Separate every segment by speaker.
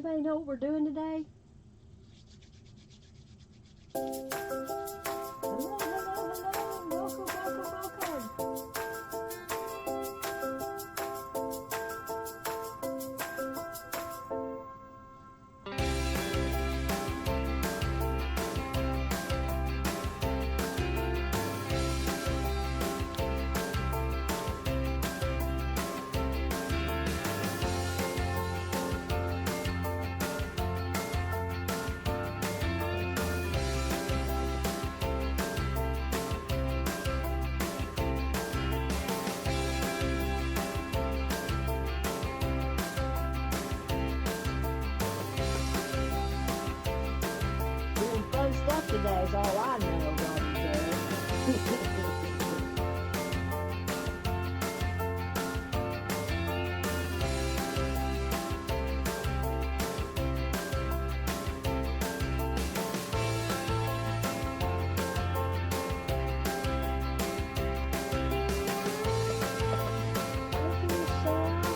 Speaker 1: Anybody know what we're doing today? Hello, hello, hello. Welcome, welcome, welcome. Stuff today is all I know about today.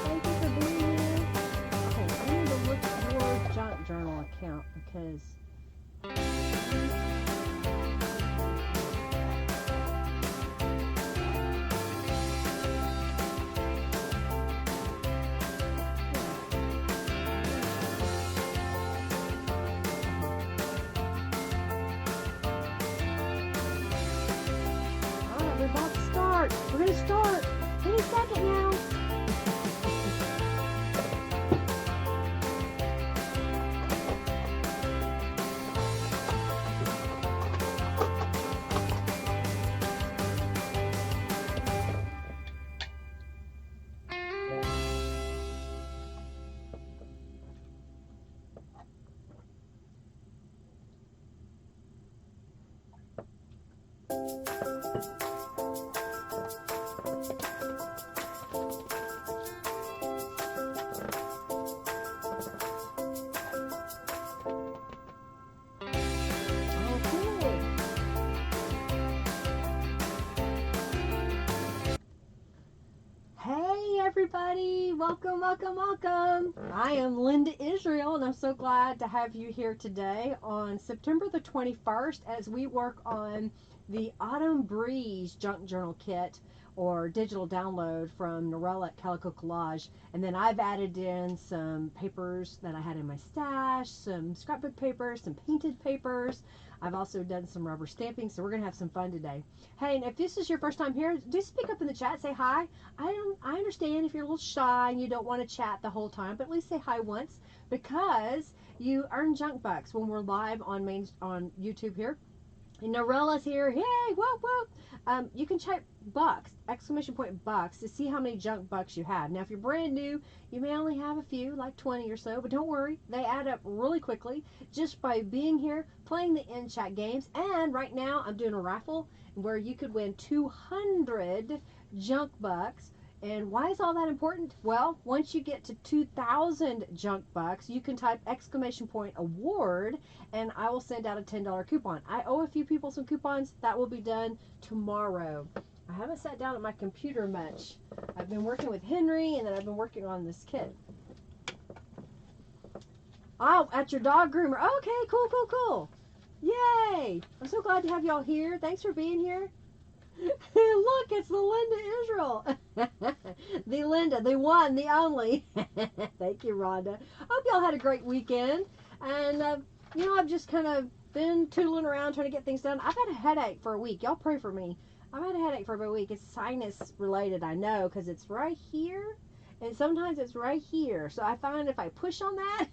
Speaker 1: Thank you for being here. Okay, I need to look at your junk journal account because we're about to start. We're going to start any second now. Everybody, welcome, welcome, welcome. I am Linda Israel, and I'm so glad to have you here today on September the 21st as we work on the Autumn Breeze Junk Journal Kit or digital download from Norella at Calico Collage. And then I've added in some papers that I had in my stash, some scrapbook papers, some painted papers. I've also done some rubber stamping, so we're going to have some fun today. Hey, and if this is your first time here, do speak up in the chat, say hi. I understand if you're a little shy and you don't want to chat the whole time, but at least say hi once because you earn junk bucks when we're live on YouTube here. And Norella's here. Yay, whoop, whoop. You can check bucks, exclamation point bucks, to see how many junk bucks you have. Now, if you're brand new, you may only have a few, like 20 or so, but don't worry. They add up really quickly just by being here, playing the in-chat games. And right now, I'm doing a raffle where you could win 200 junk bucks. And why is all that important? Well, once you get to 2,000 junk bucks, you can type exclamation point award, and I will send out a $10 coupon. I owe a few people some coupons. That will be done tomorrow. I haven't sat down at my computer much. I've been working with Henry, and then I've been working on this kit. Oh, at your dog groomer. Okay, cool, cool, cool. Yay! I'm so glad to have y'all here. Thanks for being here. Look, it's the Linda Israel. The Linda, the one, the only. Thank you, Rhonda. I hope y'all had a great weekend. And, I've just kind of been tootling around trying to get things done. I've had a headache for a week. Y'all pray for me. I've had a headache for about a week. It's sinus related, I know, because it's right here. And sometimes it's right here. So I find if I push on that,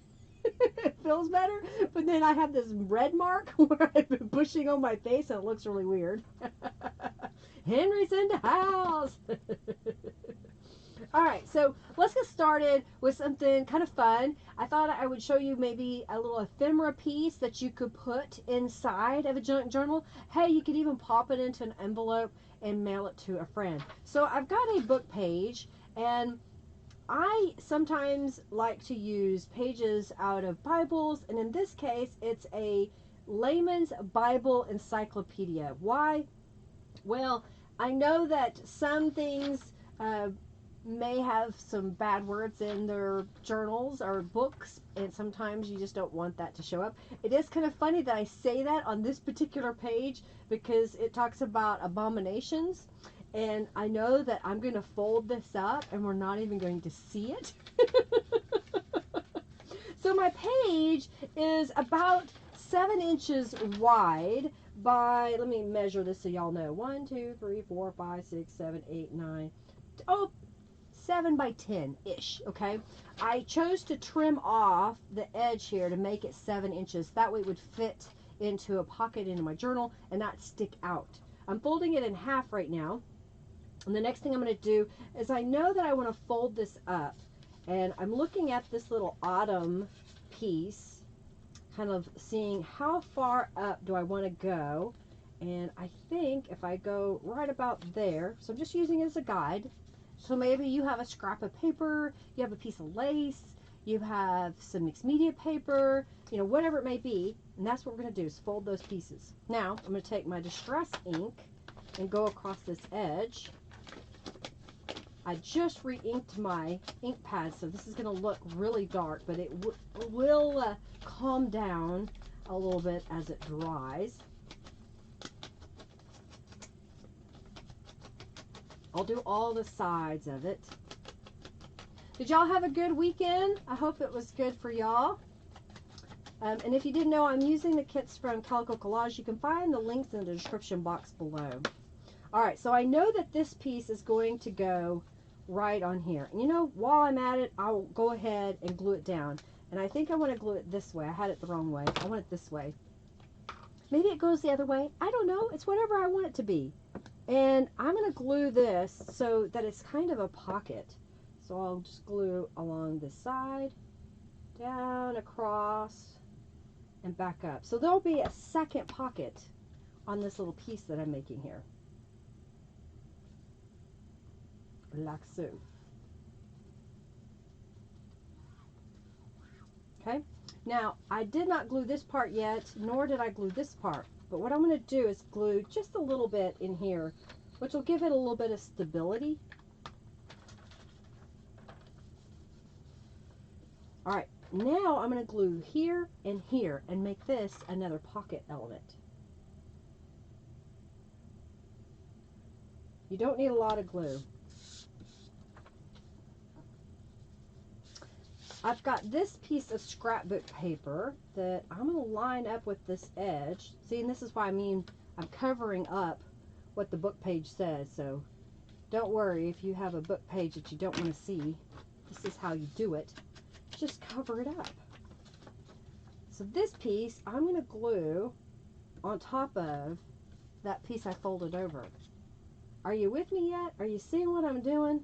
Speaker 1: it feels better. But then I have this red mark where I've been pushing on my face and it looks really weird. Henry's in the house. All right, so let's get started with something kind of fun. I thought I would show you maybe a little ephemera piece that you could put inside of a junk journal. Hey, you could even pop it into an envelope and mail it to a friend. So I've got a book page, and I sometimes like to use pages out of Bibles, and in this case, it's a layman's Bible encyclopedia. Why? Well, I know that some things may have some bad words in their journals or books, and sometimes you just don't want that to show up. It is kind of funny that I say that on this particular page because it talks about abominations, and I know that I'm going to fold this up and we're not even going to see it. So my page is about 7 inches wide by, let me measure this so y'all know, 1, 2, 3, 4, 5, 6, 7, 8, 9, 7 by 10-ish, okay? I chose to trim off the edge here to make it 7 inches. That way it would fit into a pocket into my journal and not stick out. I'm folding it in half right now. And the next thing I'm going to do is I know that I want to fold this up. And I'm looking at this little autumn piece, kind of seeing how far up do I want to go. And I think if I go right about there, so I'm just using it as a guide. So maybe you have a scrap of paper, you have a piece of lace, you have some mixed media paper, you know, whatever it may be. And that's what we're going to do is fold those pieces. Now, I'm going to take my Distress ink and go across this edge. I just re-inked my ink pad, so this is going to look really dark, but it will calm down a little bit as it dries. I'll do all the sides of it. Did y'all have a good weekend? I hope it was good for y'all. And if you didn't know, I'm using the kits from Calico Collage. You can find the links in the description box below. Alright, so I know that this piece is going to go right on here. And you know, while I'm at it, I'll go ahead and glue it down. And I think I want to glue it this way. I had it the wrong way. I want it this way. Maybe it goes the other way. I don't know. It's whatever I want it to be. And I'm going to glue this so that it's kind of a pocket. So I'll just glue along this side, down, across, and back up. So there'll be a second pocket on this little piece that I'm making here. Like so. Okay. Now, I did not glue this part yet, nor did I glue this part. But what I'm going to do is glue just a little bit in here, which will give it a little bit of stability. Alright, now I'm going to glue here and make this another pocket element. You don't need a lot of glue. I've got this piece of scrapbook paper that I'm going to line up with this edge. See, and this is why I'm covering up what the book page says. So don't worry if you have a book page that you don't want to see. This is how you do it. Just cover it up. So this piece I'm going to glue on top of that piece I folded over. Are you with me yet? Are you seeing what I'm doing?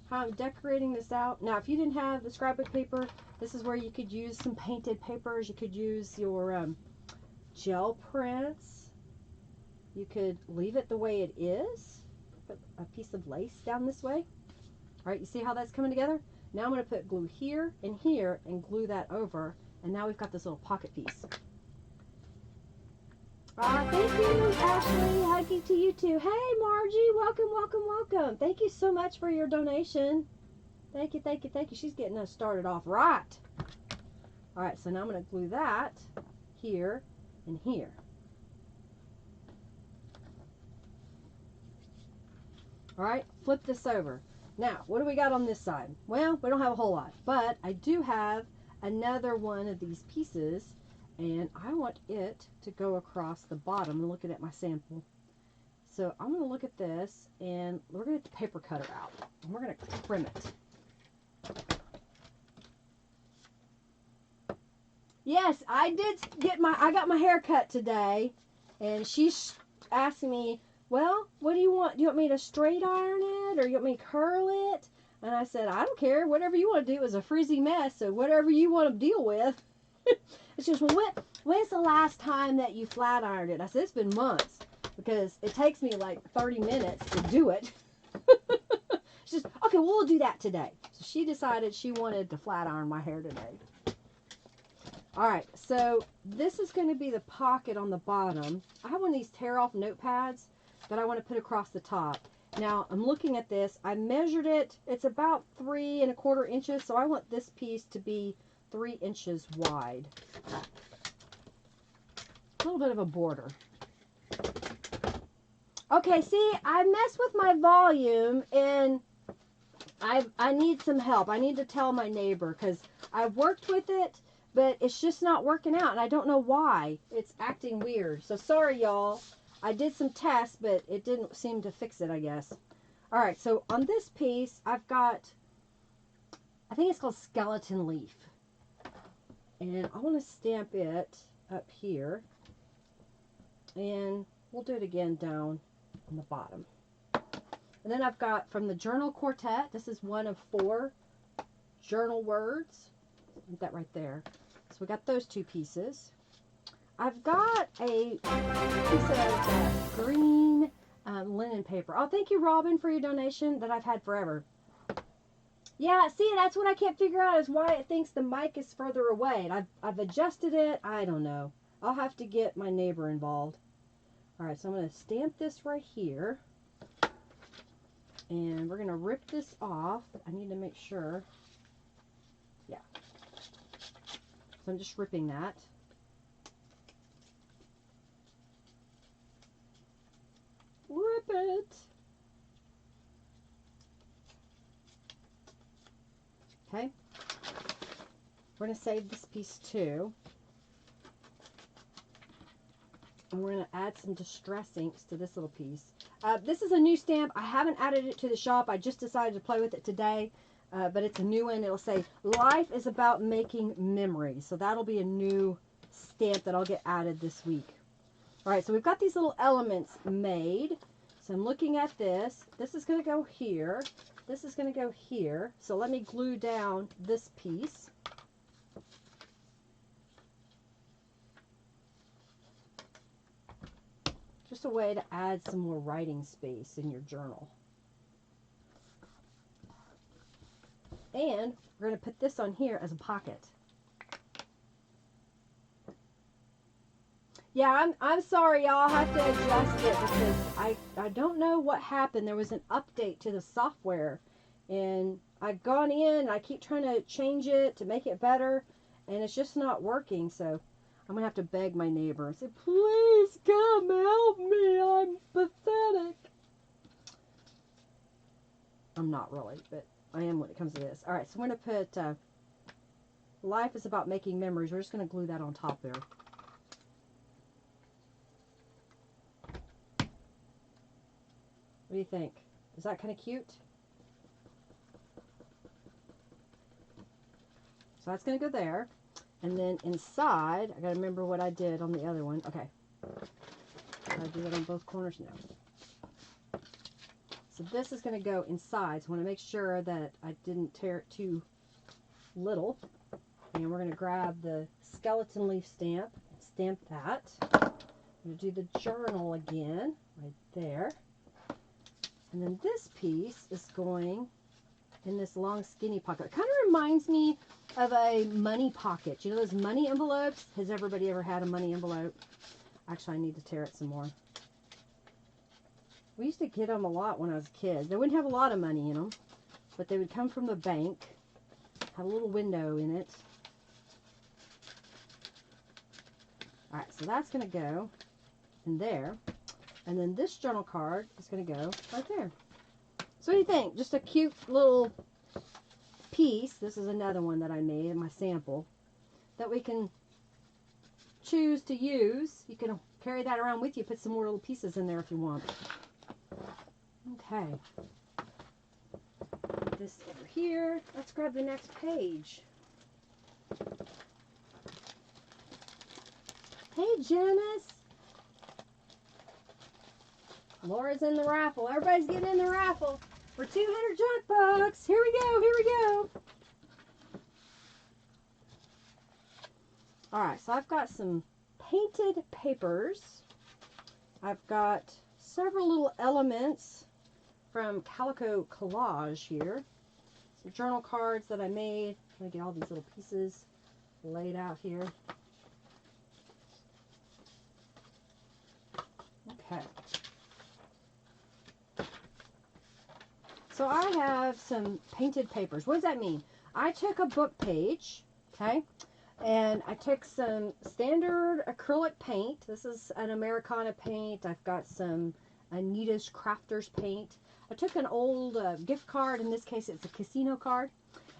Speaker 1: How I'm decorating this out. Now, if you didn't have the scrapbook paper, this is where you could use some painted papers. You could use your gel prints. You could leave it the way it is. Put a piece of lace down this way. All right, you see how that's coming together? Now I'm going to put glue here and glue that over. And now we've got this little pocket piece. Thank you, Ashley. Huggy to you too. Hey, Margie. Welcome, welcome, welcome. Thank you so much for your donation. Thank you, thank you, thank you. She's getting us started off right. All right, so now I'm going to glue that here and here. All right, flip this over. Now, what do we got on this side? Well, we don't have a whole lot, but I do have another one of these pieces. And I want it to go across the bottom. I'm looking at my sample. So I'm going to look at this, and we're going to get the paper cutter out. And we're going to trim it. Yes, I got my hair cut today. And she's asking me, well, what do you want? Do you want me to straight iron it, or you want me to curl it? And I said, I don't care. Whatever you want to do is a frizzy mess. So whatever you want to deal with. She goes, well, when's the last time that you flat ironed it? I said, it's been months, because it takes me like 30 minutes to do it. She says, okay, well, we'll do that today. So she decided she wanted to flat iron my hair today. All right, so this is going to be the pocket on the bottom. I have one of these tear-off notepads that I want to put across the top. Now I'm looking at this. I measured it. It's about 3¼ inches. So I want this piece to be 3 inches wide. A little bit of a border. Okay, see, I mess with my volume and I need some help. I need to tell my neighbor because I've worked with it, but it's just not working out and I don't know why. It's acting weird. So sorry, y'all. I did some tests, but it didn't seem to fix it, I guess. All right, so on this piece, I've got, I think it's called Skeleton Leaf. And I want to stamp it up here. And we'll do it again down on the bottom. And then I've got from the Journal Quartet, this is one of 4 journal words. Put that right there. So we got those 2 pieces. I've got a piece of green linen paper. Oh, thank you, Robin, for your donation that I've had forever. Yeah, see, that's what I can't figure out is why it thinks the mic is further away. And I've adjusted it. I don't know. I'll have to get my neighbor involved. All right, so I'm going to stamp this right here. And we're going to rip this off. I need to make sure. Yeah. So I'm just ripping that. Rip it. Okay. We're going to save this piece too. And we're going to add some distress inks to this little piece. This is a new stamp. I haven't added it to the shop. I just decided to play with it today. But it's a new one. It'll say, life is about making memories. So that'll be a new stamp that I'll get added this week. All right, so we've got these little elements made. So I'm looking at this. This is going to go here. This is going to go here. So let me glue down this piece. Just a way to add some more writing space in your journal. And we're going to put this on here as a pocket. Yeah, I'm sorry, y'all. I'll have to adjust it because I don't know what happened. There was an update to the software. And I've gone in and I keep trying to change it to make it better. And it's just not working. So I'm going to have to beg my neighbor and say, please come help me. I'm pathetic. I'm not really, but I am when it comes to this. All right, so I'm going to put life is about making memories. We're just going to glue that on top there. What do you think? Is that kind of cute? So that's going to go there. And then inside, I got to remember what I did on the other one. Okay. I do that on both corners now. So this is going to go inside. So I want to make sure that I didn't tear it too little. And we're going to grab the skeleton leaf stamp. Stamp that. I'm going to do the journal again. Right there. And then this piece is going in this long skinny pocket. It kind of reminds me of a money pocket. You know those money envelopes? Has everybody ever had a money envelope? Actually, I need to tear it some more. We used to get them a lot when I was a kid. They wouldn't have a lot of money in them, but they would come from the bank, have a little window in it. All right, so that's going to go in there. And then this journal card is going to go right there. So what do you think? Just a cute little piece. This is another one that I made in my sample that we can choose to use. You can carry that around with you. Put some more little pieces in there if you want. Okay. Put this over here. Let's grab the next page. Hey, Janice. Laura's in the raffle. Everybody's getting in the raffle for 200 junk bucks. Here we go. Here we go. All right, so I've got some painted papers. I've got several little elements from Calico Collage here. Some journal cards that I made. I'm going to get all these little pieces laid out here. Okay. So I have some painted papers. What does that mean? I took a book page, okay, and I took some standard acrylic paint. This is an Americana paint. I've got some Anita's Crafters paint. I took an old gift card. In this case, it's a casino card.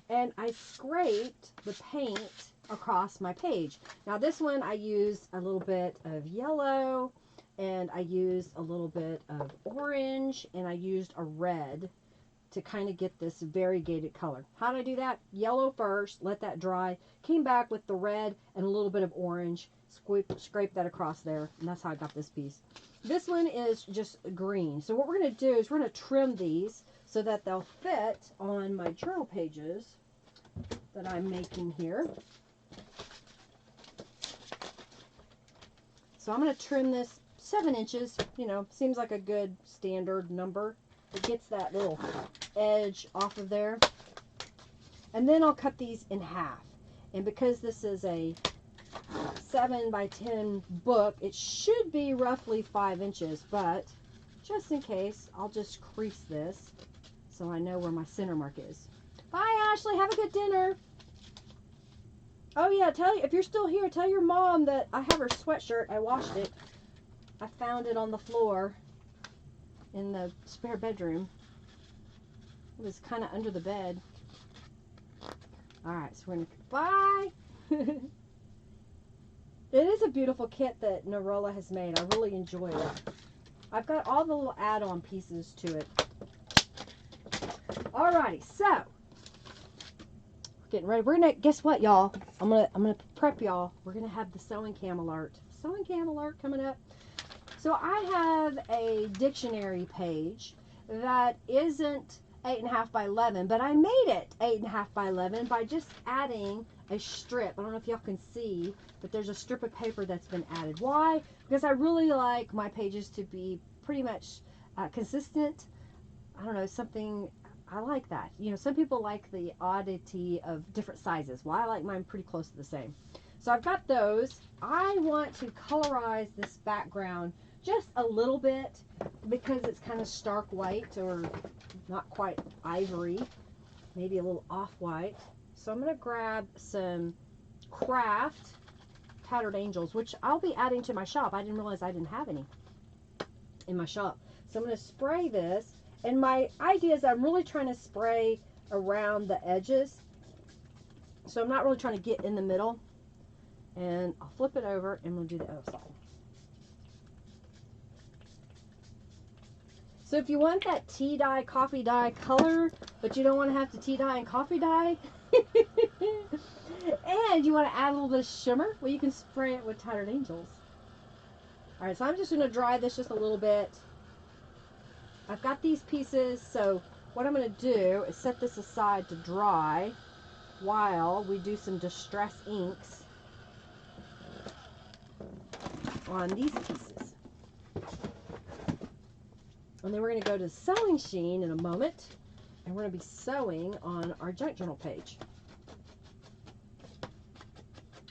Speaker 1: And I scraped the paint across my page. Now this one I used a little bit of yellow, and I used a little bit of orange, and I used a red to kind of get this variegated color. How did I do that? Yellow first, let that dry, came back with the red and a little bit of orange, scrape that across there, and that's how I got this piece. This one is just green. So what we're going to do is we're going to trim these so that they'll fit on my journal pages that I'm making here. So I'm going to trim this 7 inches, you know, seems like a good standard number. It gets that little edge off of there. And then I'll cut these in half. And because this is a 7 by 10 book, it should be roughly 5 inches, but just in case, I'll just crease this so I know where my center mark is. Bye, Ashley. Have a good dinner. Oh, yeah. If you're still here, tell your mom that I have her sweatshirt. I washed it. I found it on the floor in the spare bedroom. It was kind of under the bed. Alright, so we're going to... Bye! It is a beautiful kit that Narola has made. I really enjoy it. I've got all the little add-on pieces to it. Alrighty, so... Getting ready. We're going to... Guess what, y'all? I'm gonna prep y'all. We're going to have the sewing cam alert. Sewing cam alert coming up. So I have a dictionary page that isn't 8.5 by 11, but I made it 8.5 by 11 by just adding a strip. I don't know if y'all can see, but there's a strip of paper that's been added. Why? Because I really like my pages to be pretty much consistent. I don't know, something, I like that. You know, some people like the oddity of different sizes. Well, I like mine pretty close to the same. So I've got those. I want to colorize this background just a little bit because it's kind of stark white or not quite ivory, maybe a little off-white. So I'm going to grab some Craft Tattered Angels, which I'll be adding to my shop. I didn't realize I didn't have any in my shop. So I'm going to spray this, and my idea is I'm really trying to spray around the edges. So I'm not really trying to get in the middle. And I'll flip it over and we'll do the other side. So if you want that tea dye, coffee dye color, but you don't want to have to tea dye and coffee dye, and you want to add a little bit of shimmer, well, you can spray it with Tattered Angels. Alright, so I'm just going to dry this just a little bit. I've got these pieces, so what I'm going to do is set this aside to dry while we do some Distress inks on these pieces. And then we're going to go to the sewing machine in a moment, and we're going to be sewing on our junk journal page.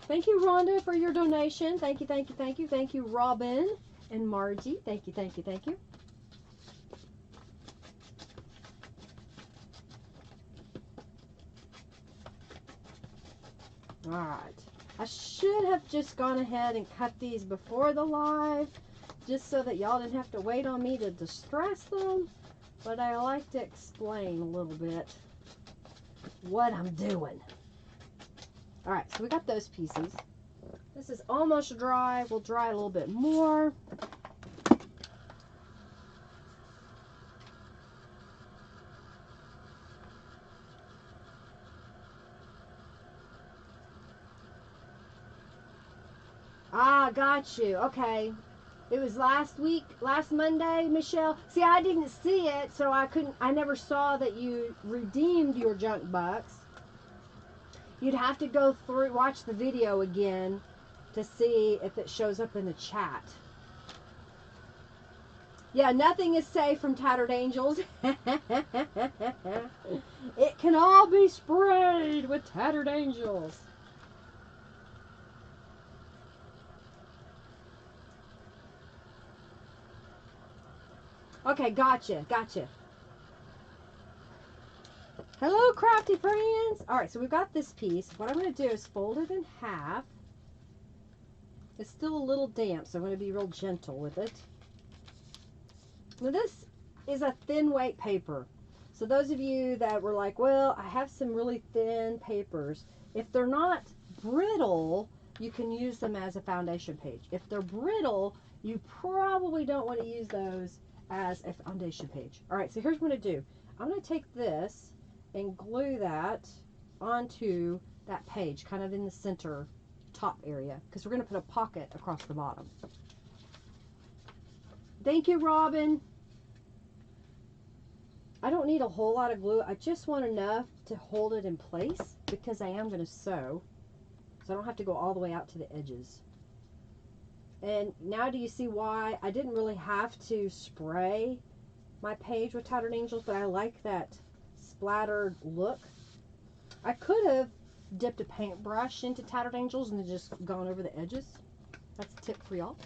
Speaker 1: Thank you, Rhonda, for your donation. Thank you, thank you, thank you. Thank you, Robin and Margie. Thank you, thank you, thank you. All right. I should have just gone ahead and cut these before the live, just so that y'all didn't have to wait on me to distress them. But I like to explain a little bit what I'm doing. Alright, so we got those pieces. This is almost dry. We'll dry a little bit more. Ah, got you. Okay. It was last week, last Monday, Michelle. See, I didn't see it, so I never saw that you redeemed your junk bucks. You'd have to go through, watch the video again to see if it shows up in the chat. Yeah, nothing is safe from Tattered Angels. It can all be sprayed with Tattered Angels. Okay, gotcha, gotcha. Hello, crafty friends. All right, so we've got this piece. What I'm going to do is fold it in half. It's still a little damp, so I'm going to be real gentle with it. Now, this is a thin weight paper. So those of you that were like, well, I have some really thin papers. If they're not brittle, you can use them as a foundation page. If they're brittle, you probably don't want to use those as a foundation page. All right, so here's what I'm going to do. I'm going to take this and glue that onto that page, kind of in the center top area, because we're going to put a pocket across the bottom. Thank you, Robin. I don't need a whole lot of glue. I just want enough to hold it in place because I am going to sew. So I don't have to go all the way out to the edges. And now do you see why I didn't really have to spray my page with Tattered Angels, but I like that splattered look. I could have dipped a paintbrush into Tattered Angels and then just gone over the edges. That's a tip for y'all.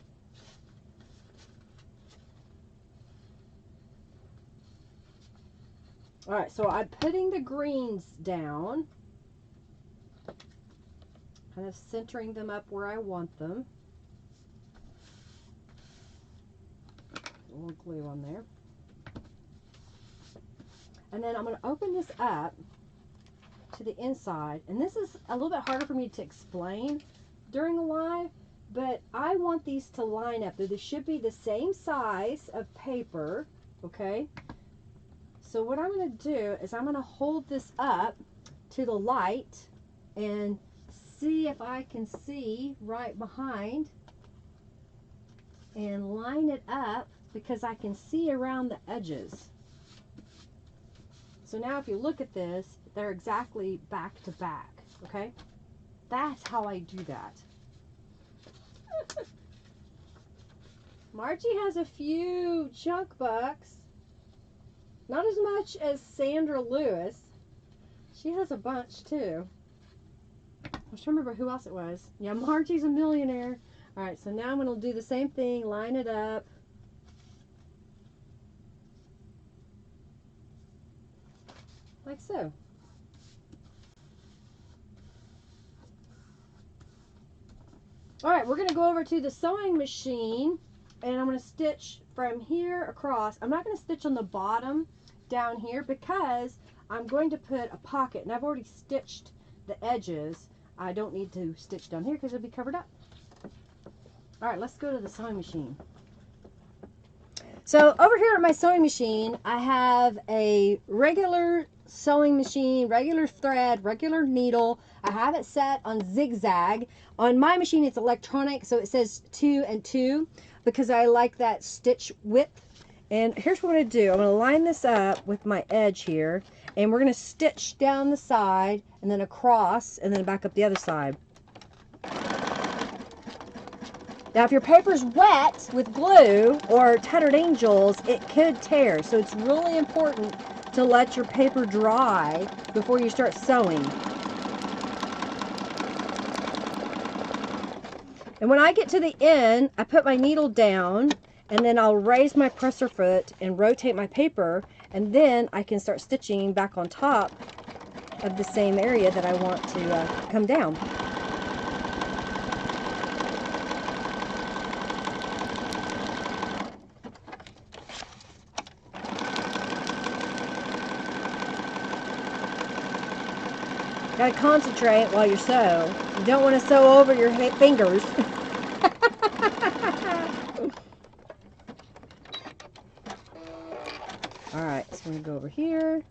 Speaker 1: All right, so I'm putting the greens down, kind of centering them up where I want them. A little glue on there. And then I'm going to open this up to the inside. And this is a little bit harder for me to explain during a live, but I want these to line up. They should be the same size of paper, okay? So what I'm going to do is I'm going to hold this up to the light and see if I can see right behind and line it up because I can see around the edges. So now if you look at this, they're exactly back to back, okay? That's how I do that. Margie has a few junk bucks. Not as much as Sandra Lewis. She has a bunch too. I was trying to remember who else it was. Yeah, Margie's a millionaire. Alright, so now I'm going to do the same thing. Line it up. Like so. Alright, we're going to go over to the sewing machine. And I'm going to stitch from here across. I'm not going to stitch on the bottom down here because I'm going to put a pocket. And I've already stitched the edges. I don't need to stitch down here because it'll be covered up. Alright, let's go to the sewing machine. So over here at my sewing machine, I have a regular sewing machine, regular thread, regular needle. I have it set on zigzag. On my machine, it's electronic, so it says 2 and 2 because I like that stitch width. And here's what I'm going to do. I'm going to line this up with my edge here, and we're going to stitch down the side and then across and then back up the other side. Now, if your paper's wet with glue or Tattered Angels, it could tear. So it's really important to let your paper dry before you start sewing. And when I get to the end, I put my needle down, and then I'll raise my presser foot and rotate my paper, and then I can start stitching back on top of the same area that I want to come down. Gotta concentrate while you sew. You don't want to sew over your fingers. Alright, so I'm going to go over here.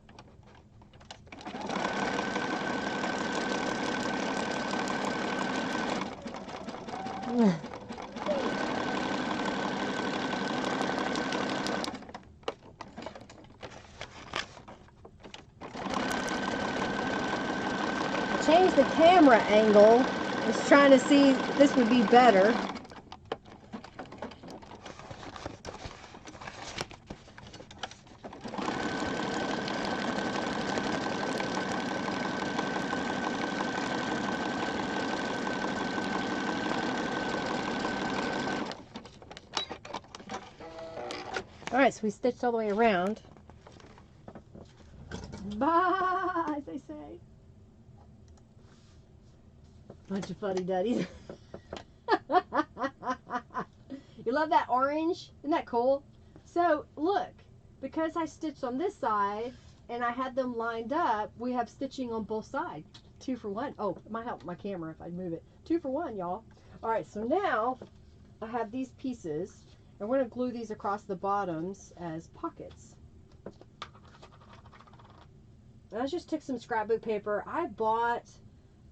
Speaker 1: Change the camera angle. I was trying to see if this would be better. Alright, so we stitched all the way around. Bye, as they say. Bunch of fuddy duddies. You love that orange? Isn't that cool? So look, because I stitched on this side and I had them lined up, we have stitching on both sides. 2 for 1. Oh, it might help my camera if I move it. 2 for 1, y'all. All right, so now I have these pieces, and we're going to glue these across the bottoms as pockets. And I just took some scrapbook paper. I bought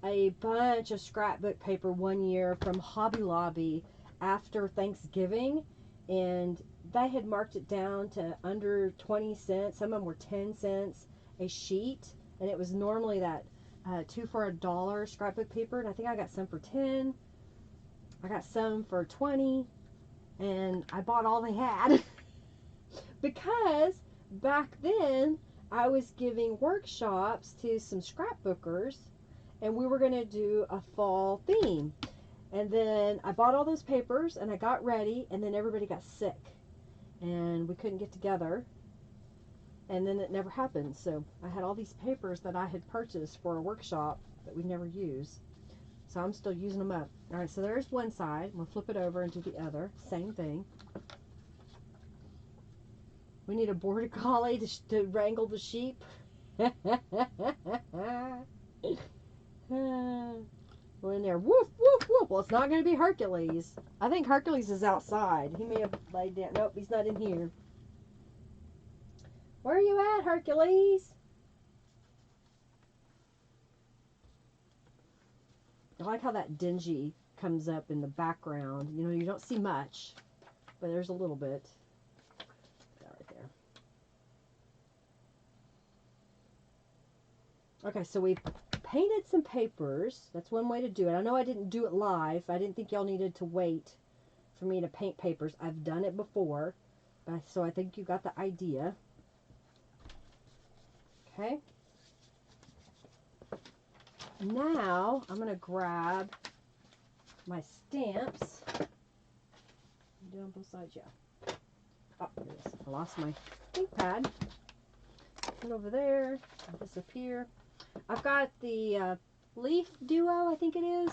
Speaker 1: a bunch of scrapbook paper one year from Hobby Lobby after Thanksgiving, and they had marked it down to under 20 cents. Some of them were 10 cents a sheet, and it was normally that 2 for $1 scrapbook paper, and I think I got some for 10. I got some for 20, and I bought all they had because back then I was giving workshops to some scrapbookers, and we were going to do a fall theme. And then I bought all those papers and I got ready, and then everybody got sick and we couldn't get together, and then it never happened. So I had all these papers that I had purchased for a workshop that we never use, so I'm still using them up. All right, so there's one side. I'm going to flip it over and do the other. Same thing. We need a border collie to wrangle the sheep. We're in there, woof, woof, woof. Well, it's not going to be Hercules. I think Hercules is outside. He may have laid down. Nope, he's not in here. Where are you at, Hercules? I like how that dingy comes up in the background. You know, you don't see much, but there's a little bit. Right there. Okay, so we painted some papers. That's one way to do it. I know I didn't do it live. I didn't think y'all needed to wait for me to paint papers. I've done it before, so I think you got the idea. Okay. Now I'm going to grab my stamps. You do on both sides, yeah. Oh, there it is. I lost my ink pad. Put it over there. Disappear. I've got the leaf duo, I think it is.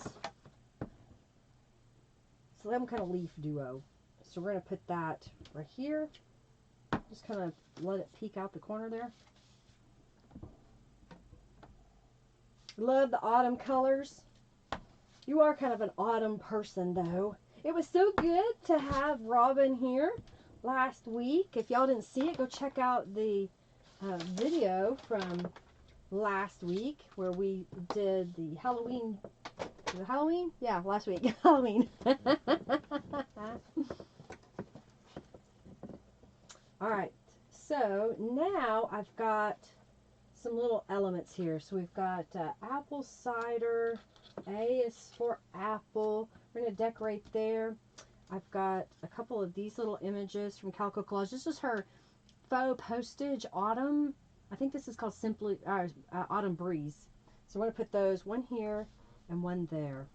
Speaker 1: Some kind of leaf duo. So we're going to put that right here. Just kind of let it peek out the corner there. Love the autumn colors. You are kind of an autumn person, though. It was so good to have Robin here last week. If y'all didn't see it, go check out the video from last week where we did the Halloween. Was it Halloween? Yeah, last week. Halloween. All right. So now I've got some little elements here. So we've got apple cider. A is for apple. We're going to decorate there. I've got a couple of these little images from Calico Collage. This is her faux postage autumn. I think this is called simply Autumn Breeze. So I'm going to put those, one here and one there.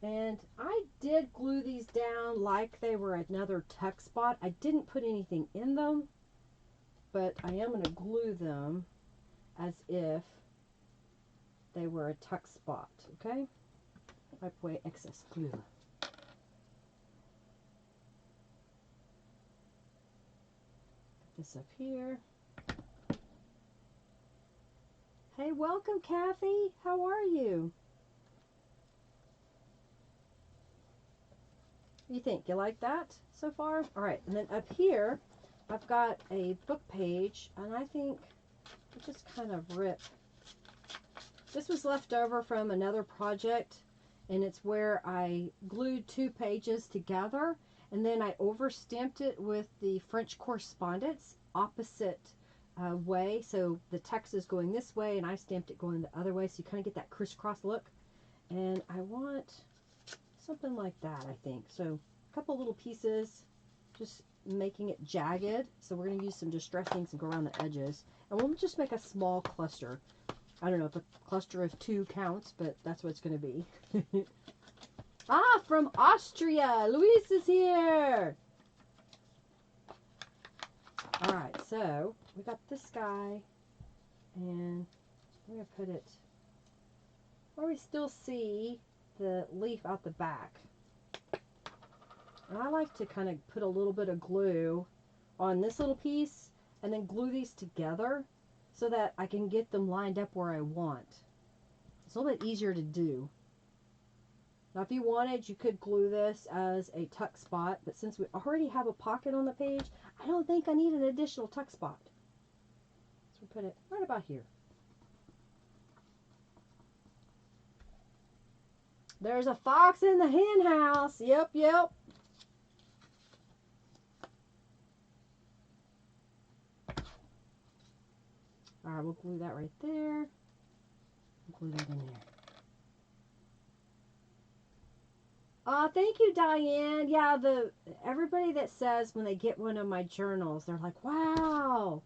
Speaker 1: And I did glue these down like they were another tuck spot. I didn't put anything in them, but I am going to glue them as if they were a tuck spot, okay? Wipe away excess glue. Put this up here. Hey, welcome, Kathy. How are you? What do you think? You like that so far? All right, and then up here, I've got a book page, and I think I'll just kind of rip. This was left over from another project, and it's where I glued 2 pages together, and then I over-stamped it with the French correspondence opposite way. So the text is going this way, and I stamped it going the other way, so you kind of get that crisscross look. And I want something like that, I think. So a couple little pieces, just making it jagged. So we're going to use some distress inks and go around the edges. And we'll just make a small cluster. I don't know if a cluster of 2 counts, but that's what it's going to be. Ah, from Austria! Luis is here! Alright, so we got this guy, and I'm going to put it where we still see the leaf out the back. And I like to kind of put a little bit of glue on this little piece and then glue these together so that I can get them lined up where I want. It's a little bit easier to do. Now if you wanted, you could glue this as a tuck spot, but since we already have a pocket on the page, I don't think I need an additional tuck spot. So we put it right about here. There's a fox in the hen house. Yep, yep. Alright, we'll glue that right there. Glue that in there. Thank you, Diane. Yeah, everybody that says when they get one of my journals, they're like, wow.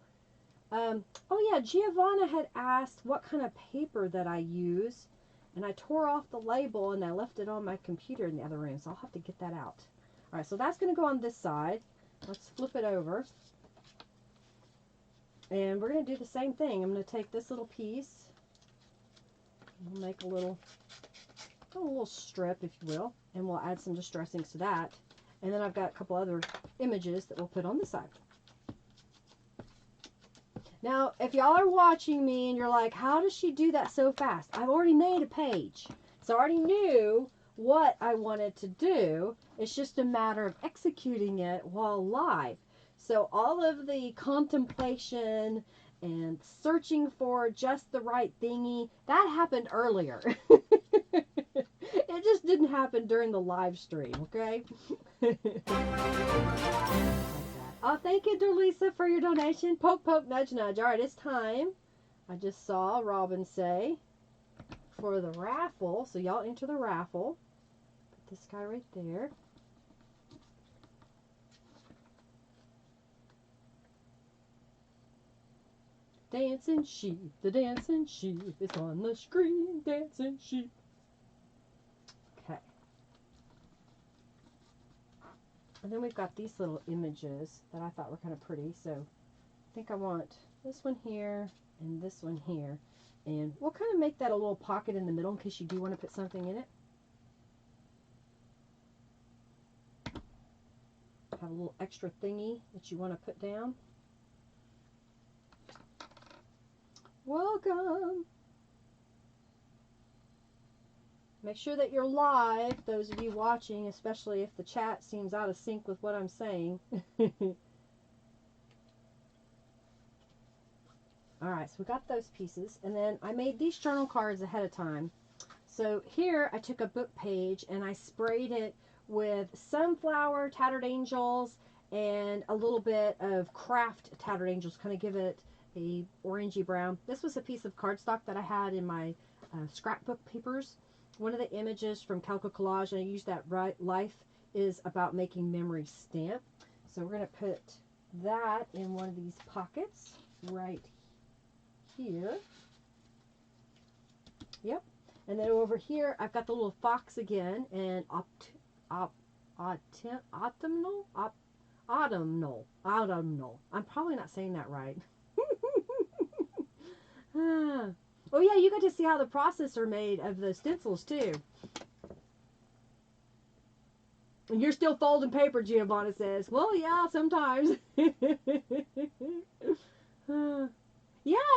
Speaker 1: Oh yeah, Giovanna had asked what kind of paper that I use, and I tore off the label and I left it on my computer in the other room, so I'll have to get that out. Alright, so that's going to go on this side. Let's flip it over. And we're going to do the same thing. I'm going to take this little piece, we'll make a little strip, if you will, and we'll add some distressings to that. And then I've got a couple other images that we'll put on this side. Now, if y'all are watching me and you're like, how does she do that so fast? I've already made a page. So I already knew what I wanted to do. It's just a matter of executing it while live. So all of the contemplation and searching for just the right thingy, that happened earlier. It just didn't happen during the live stream, okay? Oh, thank you, Delisa, for your donation. Poke, poke, nudge, nudge. All right, it's time. I just saw Robin say for the raffle. So y'all enter the raffle. Put this guy right there. Dancing sheep, the dancing sheep is on the screen, dancing sheep. Okay. And then we've got these little images that I thought were kind of pretty. So I think I want this one here and this one here. And we'll kind of make that a little pocket in the middle in case you do want to put something in it. Have a little extra thingy that you want to put down. Welcome. Make sure that you're live, those of you watching, especially if the chat seems out of sync with what I'm saying. Alright, so we got those pieces, and then I made these journal cards ahead of time. So here I took a book page and I sprayed it with sunflower, tattered angels, and a little bit of craft tattered angels, kind of give it a orangey brown. This was a piece of cardstock that I had in my scrapbook papers. One of the images from Calico Collage, and I used that right, life is about making memories stamp. So we're going to put that in one of these pockets right here. Yep. And then over here, I've got the little fox again, and autumnal. I'm probably not saying that right. Oh yeah, you got to see how the process are made of the stencils too. And you're still folding paper, Giovanna says. Well, yeah, sometimes. Yeah,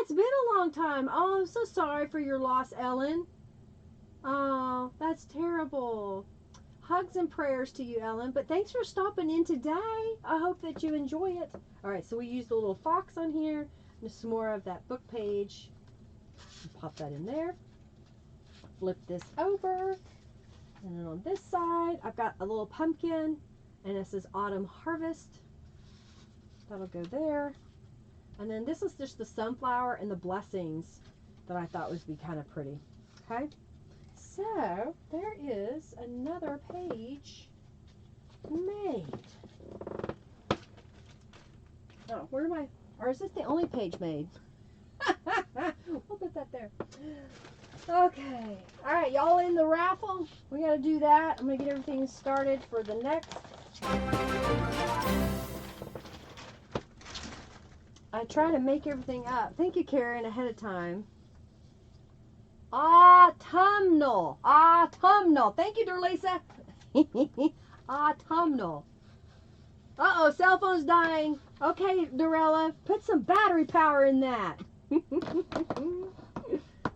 Speaker 1: it's been a long time. Oh, I'm so sorry for your loss, Ellen. Oh, that's terrible. Hugs and prayers to you, Ellen. But thanks for stopping in today. I hope that you enjoy it. All right, so we used a little fox on here. Just some more of that book page. Pop that in there. Flip this over. And then on this side, I've got a little pumpkin. And this is Autumn Harvest. That'll go there. And then this is just the sunflower and the blessings that I thought would be kind of pretty. Okay. So, there is another page made. Oh, where am I? Or is this the only page made? We'll put that there. Okay. Alright, y'all in the raffle? We got to do that. I'm going to get everything started for the next. I try to make everything up. Thank you, Karen, ahead of time. Autumnal. Autumnal. Thank you, Dorlisa. Autumnal. Uh-oh, cell phone's dying. Okay, Dorella, put some battery power in that.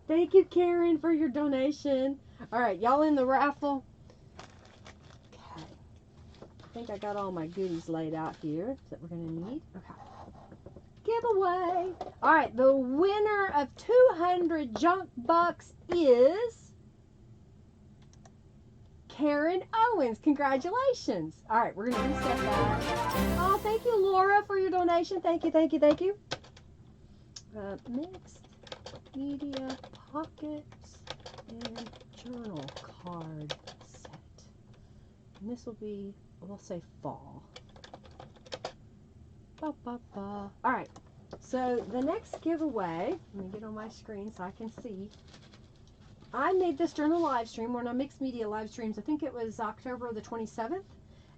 Speaker 1: Thank you, Karen, for your donation. All right, y'all in the raffle? Okay. I think I got all my goodies laid out here that we're going to need. Okay. Giveaway. All right, the winner of 200 junk bucks is Karen Owens. Congratulations. All right, we're going to reset that. Oh, thank you, Laura, for your donation. Thank you, thank you, thank you. Mixed media pockets and journal card set. And this will be, we'll say fall. Ba, ba, ba. All right, so the next giveaway, let me get on my screen so I can see. I made this during a live stream, one of mixed media live streams. I think it was October the 27th.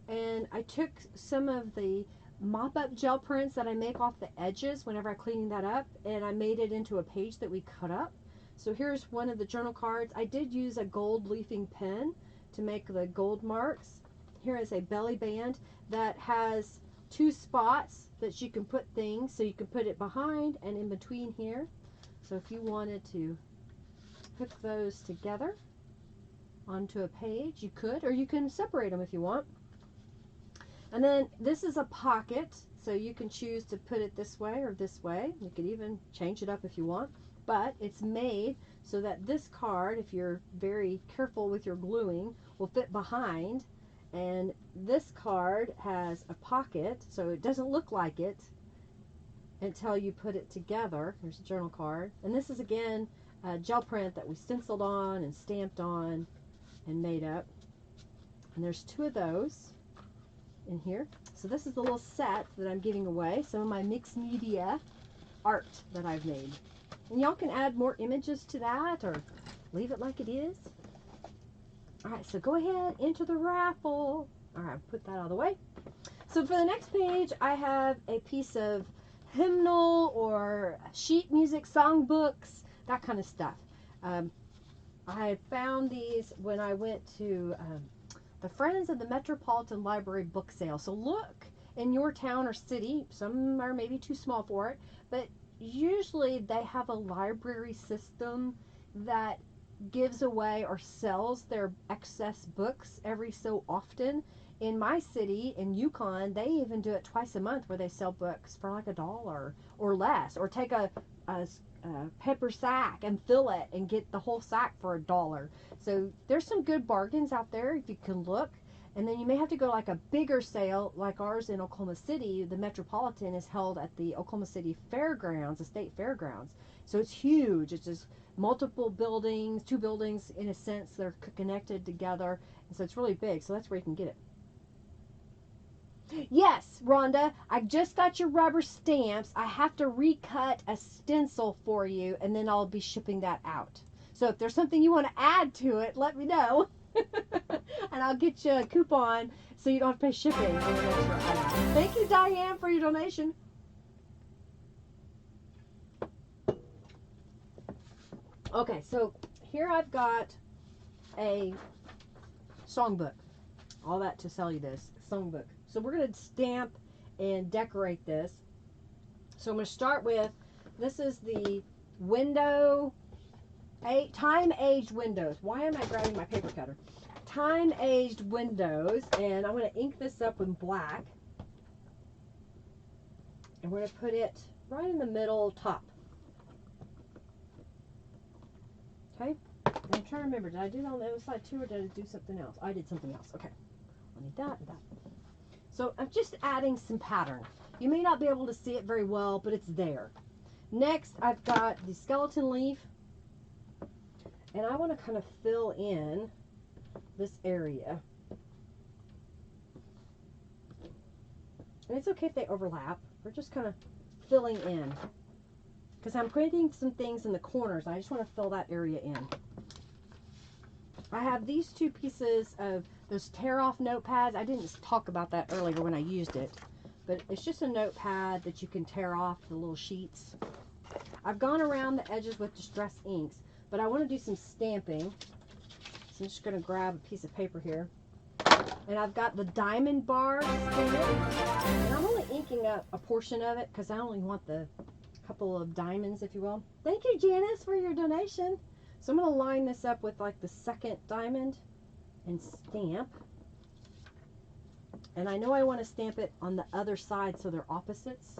Speaker 1: And I took some of the mop-up gel prints that I make off the edges whenever I'm cleaning that up, and I made it into a page that we cut up. So here's one of the journal cards. I did use a gold leafing pen to make the gold marks. Here is a belly band that has 2 spots that you can put things, so you can put it behind and in between here. So if you wanted to hook those together onto a page, you could, or you can separate them if you want. And then this is a pocket, so you can choose to put it this way or this way. You could even change it up if you want, but it's made so that this card, if you're very careful with your gluing, will fit behind. And this card has a pocket, so it doesn't look like it until you put it together. Here's a journal card. And this is, again, a gel print that we stenciled on and stamped on and made up. And there's 2 of those in here. So this is the little set that I'm giving away, some of my mixed media art that I've made. And y'all can add more images to that or leave it like it is. All right, so go ahead, enter the raffle. All right, put that out of the way. So for the next page, I have a piece of hymnal or sheet music songbooks, that kind of stuff. I found these when I went to the Friends of the Metropolitan Library book sale. So look in your town or city. Some are maybe too small for it, but usually they have a library system that gives away or sells their excess books every so often. In my city, in Yukon, they even do it twice a month where they sell books for like $1 or less, or take a paper sack and fill it and get the whole sack for $1. So there's some good bargains out there if you can look. And then you may have to go like a bigger sale like ours in Oklahoma City. The Metropolitan is held at the Oklahoma City Fairgrounds, the state fairgrounds. So it's huge. It's just multiple buildings, 2 buildings in a sense. They're connected together. And so it's really big. So that's where you can get it. Yes, Rhonda, I just got your rubber stamps. I have to recut a stencil for you, and then I'll be shipping that out. So if there's something you want to add to it, let me know. And I'll get you a coupon so you don't have to pay shipping. Thank you, Diane, for your donation. Okay, so here I've got a songbook. All that to sell you this songbook. So we're going to stamp and decorate this. So I'm going to start with, this is the window, time-aged windows. Why am I grabbing my paper cutter? Time-aged windows, and I'm going to ink this up in black. And we're going to put it right in the middle top. Okay? And I'm trying to remember, did I do that on the other side too, or did I do something else? I did something else. Okay. I need that and that. So I'm just adding some pattern. You may not be able to see it very well, but it's there. Next, I've got the skeleton leaf. And I want to kind of fill in this area. And it's okay if they overlap. We're just kind of filling in. Because I'm putting some things in the corners. I just want to fill that area in. I have these 2 pieces of those tear-off notepads. I didn't talk about that earlier when I used it. but it's just a notepad that you can tear off the little sheets. I've gone around the edges with distress inks, but I want to do some stamping. So I'm just going to grab a piece of paper here. And I've got the diamond bar stamp. And I'm only inking up a portion of it because I only want the couple of diamonds, if you will. Thank you, Janice, for your donation. So I'm going to line this up with like the second diamond and stamp. And I know I want to stamp it on the other side so they're opposites.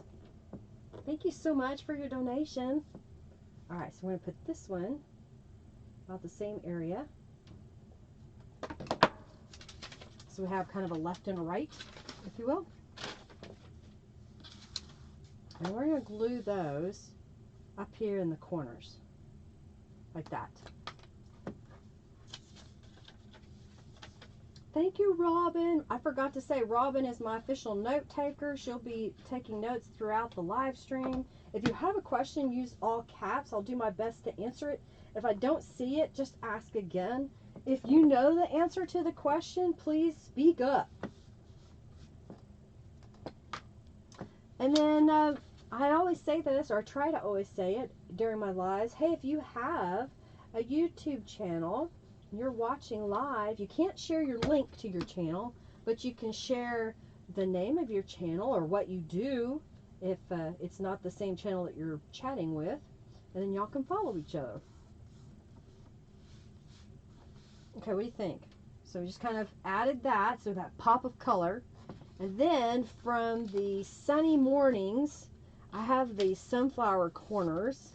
Speaker 1: Thank you so much for your donation. Alright, so we're going to put this one about the same area. So we have kind of a left and a right, if you will. And we're going to glue those up here in the corners, like that. Thank you, Robin. I forgot to say, Robin is my official note taker. She'll be taking notes throughout the live stream. If you have a question, use all caps. I'll do my best to answer it. If I don't see it, just ask again. If you know the answer to the question, please speak up. And then I always say this, or I try to always say it during my lives. Hey, if you have a YouTube channel, you're watching live, you can't share your link to your channel, but you can share the name of your channel or what you do if it's not the same channel that you're chatting with, and then y'all can follow each other. Okay, what do you think? So we just kind of added that, so that pop of color. And then from the sunny mornings, I have the sunflower corners.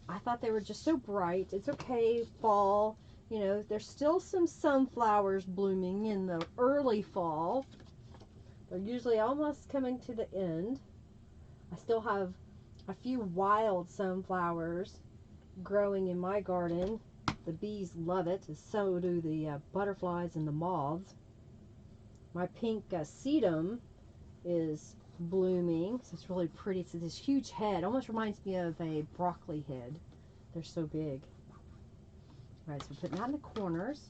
Speaker 1: I thought they were just so bright. It's okay, fall. You know, there's still some sunflowers blooming in the early fall. They're usually almost coming to the end. I still have a few wild sunflowers growing in my garden. The bees love it, and so do the butterflies and the moths. My pink sedum is blooming, so it's really pretty. It's this huge head. Almost reminds me of a broccoli head. They're so big. Alright, so we're putting that in the corners.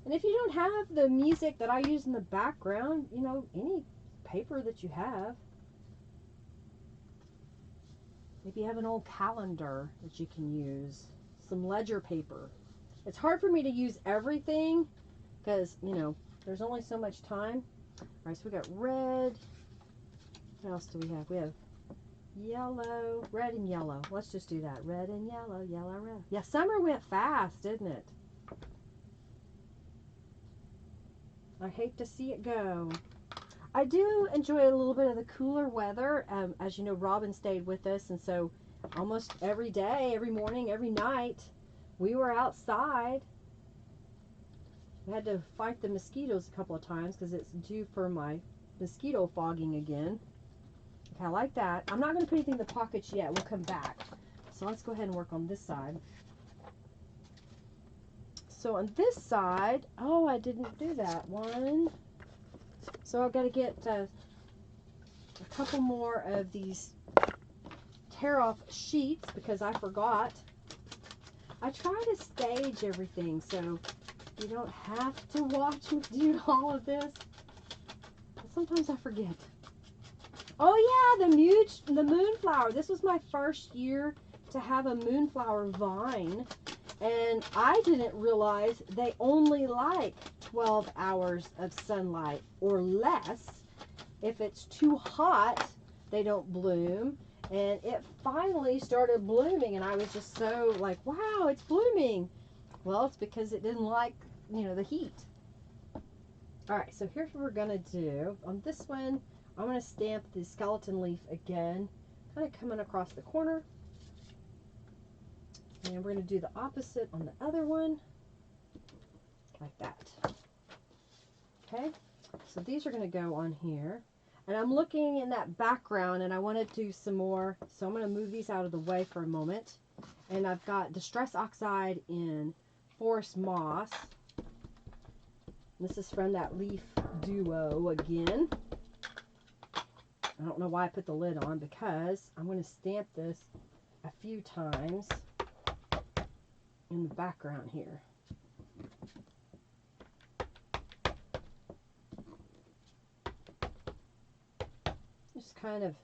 Speaker 1: And if you don't have the music that I use in the background, you know, any paper that you have. Maybe you have an old calendar that you can use. Some ledger paper. It's hard for me to use everything because, you know, there's only so much time. Alright, so we got red. What else do we have? We have yellow, red and yellow. Let's just do that. Red and yellow, yellow, red. Yeah, summer went fast, didn't it? I hate to see it go. I do enjoy a little bit of the cooler weather. As you know, Robin stayed with us, and so almost every day, every morning, every night, we were outside. We had to fight the mosquitoes a couple of times because it's due for my mosquito fogging again. Okay, I like that. I'm not going to put anything in the pockets yet. We'll come back. So let's go ahead and work on this side. So on this side, oh, I didn't do that one. So I've got to get a couple more of these tear off sheets because I forgot. I try to stage everything so you don't have to watch me do all of this. But sometimes I forget. Oh yeah, the moonflower. This was my first year to have a moonflower vine. And I didn't realize they only like 12 hours of sunlight or less. If it's too hot, they don't bloom. And it finally started blooming, and I was just so like, wow, it's blooming. Well, it's because it didn't like, you know, the heat. All right, so here's what we're going to do. On this one, I'm going to stamp the skeleton leaf again, kind of coming across the corner. And we're going to do the opposite on the other one, like that. Okay, so these are going to go on here. And I'm looking in that background, and I want to do some more. So I'm going to move these out of the way for a moment. And I've got Distress Oxide in Forest Moss. This is from that leaf duo again. I don't know why I put the lid on, because I'm going to stamp this a few times in the background here. kind of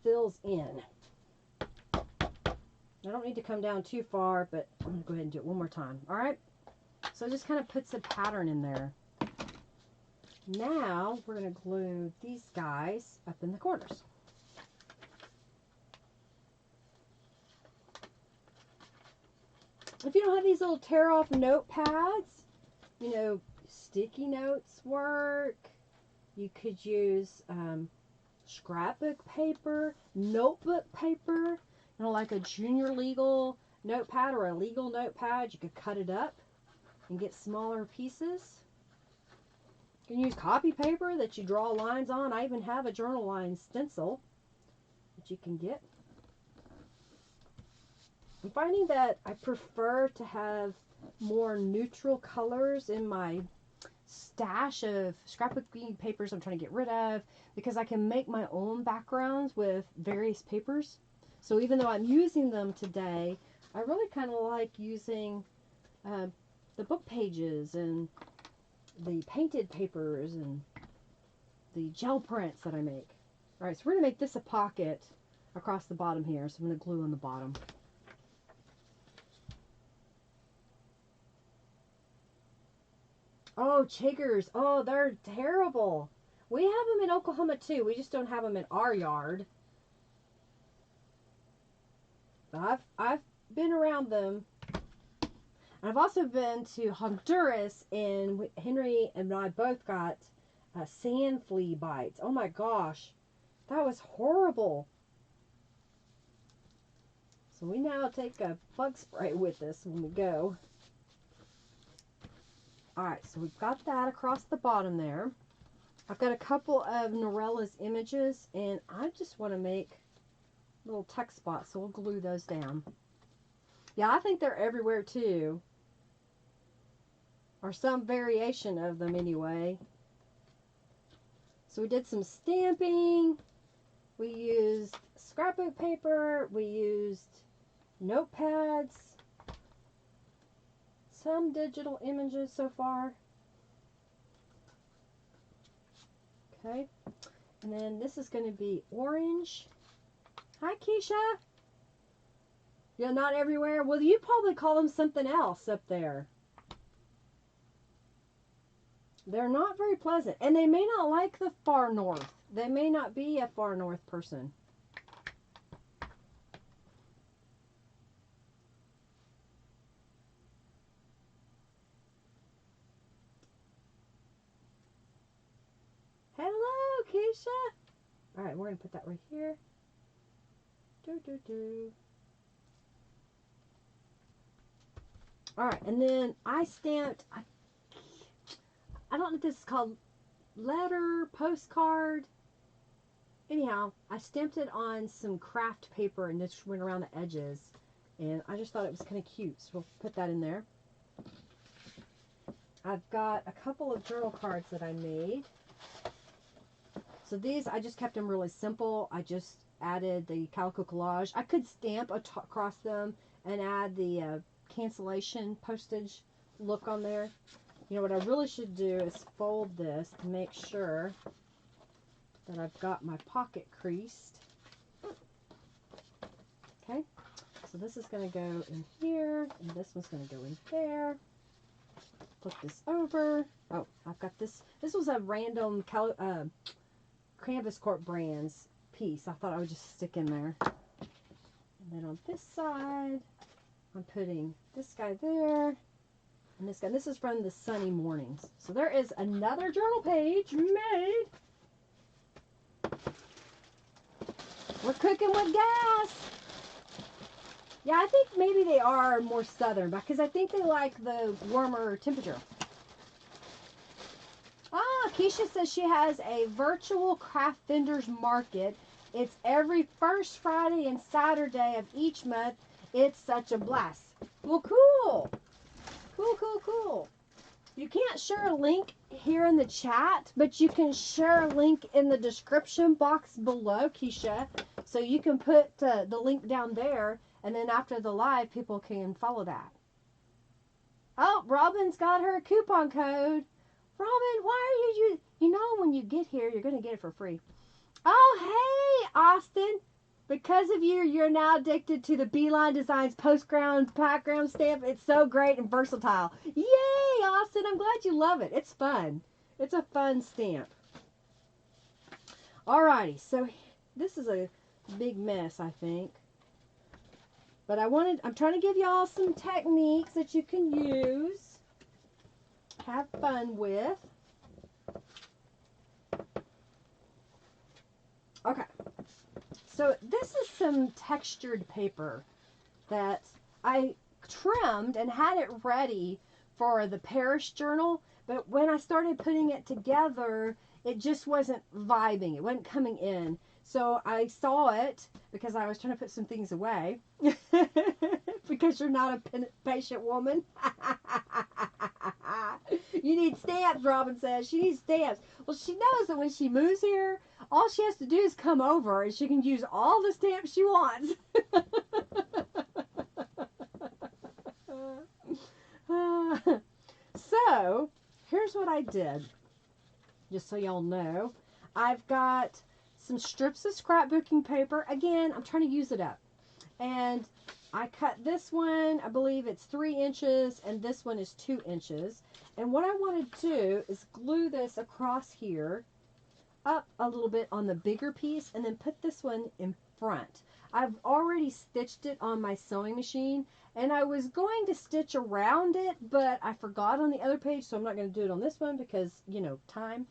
Speaker 1: fills in. I don't need to come down too far, but I'm going to go ahead and do it one more time. All right? So it just kind of puts a pattern in there. Now we're going to glue these guys up in the corners. If you don't have these little tear-off notepads, you know, sticky notes work. You could use scrapbook paper, notebook paper, you know, like a junior legal notepad or a legal notepad. You could cut it up and get smaller pieces. You can use copy paper that you draw lines on. I even have a journal line stencil that you can get. I'm finding that I prefer to have more neutral colors in my stash of scrapbooking papers I'm trying to get rid of, because I can make my own backgrounds with various papers. So even though I'm using them today, I really kind of like using the book pages and the painted papers and the gel prints that I make. Alright, so we're going to make this a pocket across the bottom here, so I'm going to glue on the bottom. Oh, chiggers. Oh, they're terrible. We have them in Oklahoma too. We just don't have them in our yard. I've been around them. I've also been to Honduras, and Henry and I both got sand flea bites. Oh my gosh. That was horrible. So we now take a bug spray with us when we go. Alright, so we've got that across the bottom there. I've got a couple of Norella's images, and I just want to make little text spots, so we'll glue those down. Yeah, I think they're everywhere too. Or some variation of them anyway. So we did some stamping. We used scrapbook paper. We used notepads. Some digital images so far. Okay. And then this is going to be orange. Hi, Keisha. You're not everywhere? Well, you probably call them something else up there. They're not very pleasant. And they may not like the far north. They may not be a far north person. Hello, Keisha. Alright, we're going to put that right here. Alright, and then I stamped, I don't know if this is called letter, postcard. Anyhow, I stamped it on some craft paper and just went around the edges. And I just thought it was kind of cute, so we'll put that in there. I've got a couple of journal cards that I made. So these, I just kept them really simple. I just added the Calico Collage. I could stamp across them and add the cancellation postage look on there. You know, what I really should do is fold this to make sure that I've got my pocket creased. Okay, so this is going to go in here, and this one's going to go in there. Flip this over. Oh, I've got this. This was a random Canvas Corp Brands piece. I thought I would just stick in there. And then on this side, I'm putting this guy there, and this guy. This is from the Sunny Mornings. So there is another journal page made. We're cooking with gas. Yeah, I think maybe they are more southern, because I think they like the warmer temperature. Ah, Keisha says she has a virtual craft vendors market. It's every first Friday and Saturday of each month. It's such a blast. Well, cool. Cool. You can't share a link here in the chat, but you can share a link in the description box below, Keisha. So you can put the link down there, and then after the live, people can follow that. Oh, Robin's got her coupon code. Robin, why are you know when you get here, you're going to get it for free. Oh, Austin? Because of you, you're now addicted to the Beeline Designs post-ground background stamp. It's so great and versatile. Yay, Austin! I'm glad you love it. It's fun. It's a fun stamp. Alrighty, so this is a big mess, I think. But I'm trying to give y'all some techniques that you can use, have fun with. Okay. So this is some textured paper that I trimmed and had it ready for the Parish Journal, but when I started putting it together, it just wasn't vibing. It wasn't coming in. So I saw it because I was trying to put some things away. Because you're not a patient woman. You need stamps, Robin says. She needs stamps. Well, she knows that when she moves here, all she has to do is come over and she can use all the stamps she wants. So, here's what I did. Just so y'all know. I've got some strips of scrapbooking paper. Again, I'm trying to use it up. And I cut this one, I believe it's 3 inches, and this one is 2 inches. And what I want to do is glue this across here, up a little bit on the bigger piece, and then put this one in front. I've already stitched it on my sewing machine, and I was going to stitch around it, but I forgot on the other page, so I'm not going to do it on this one because, you know, time.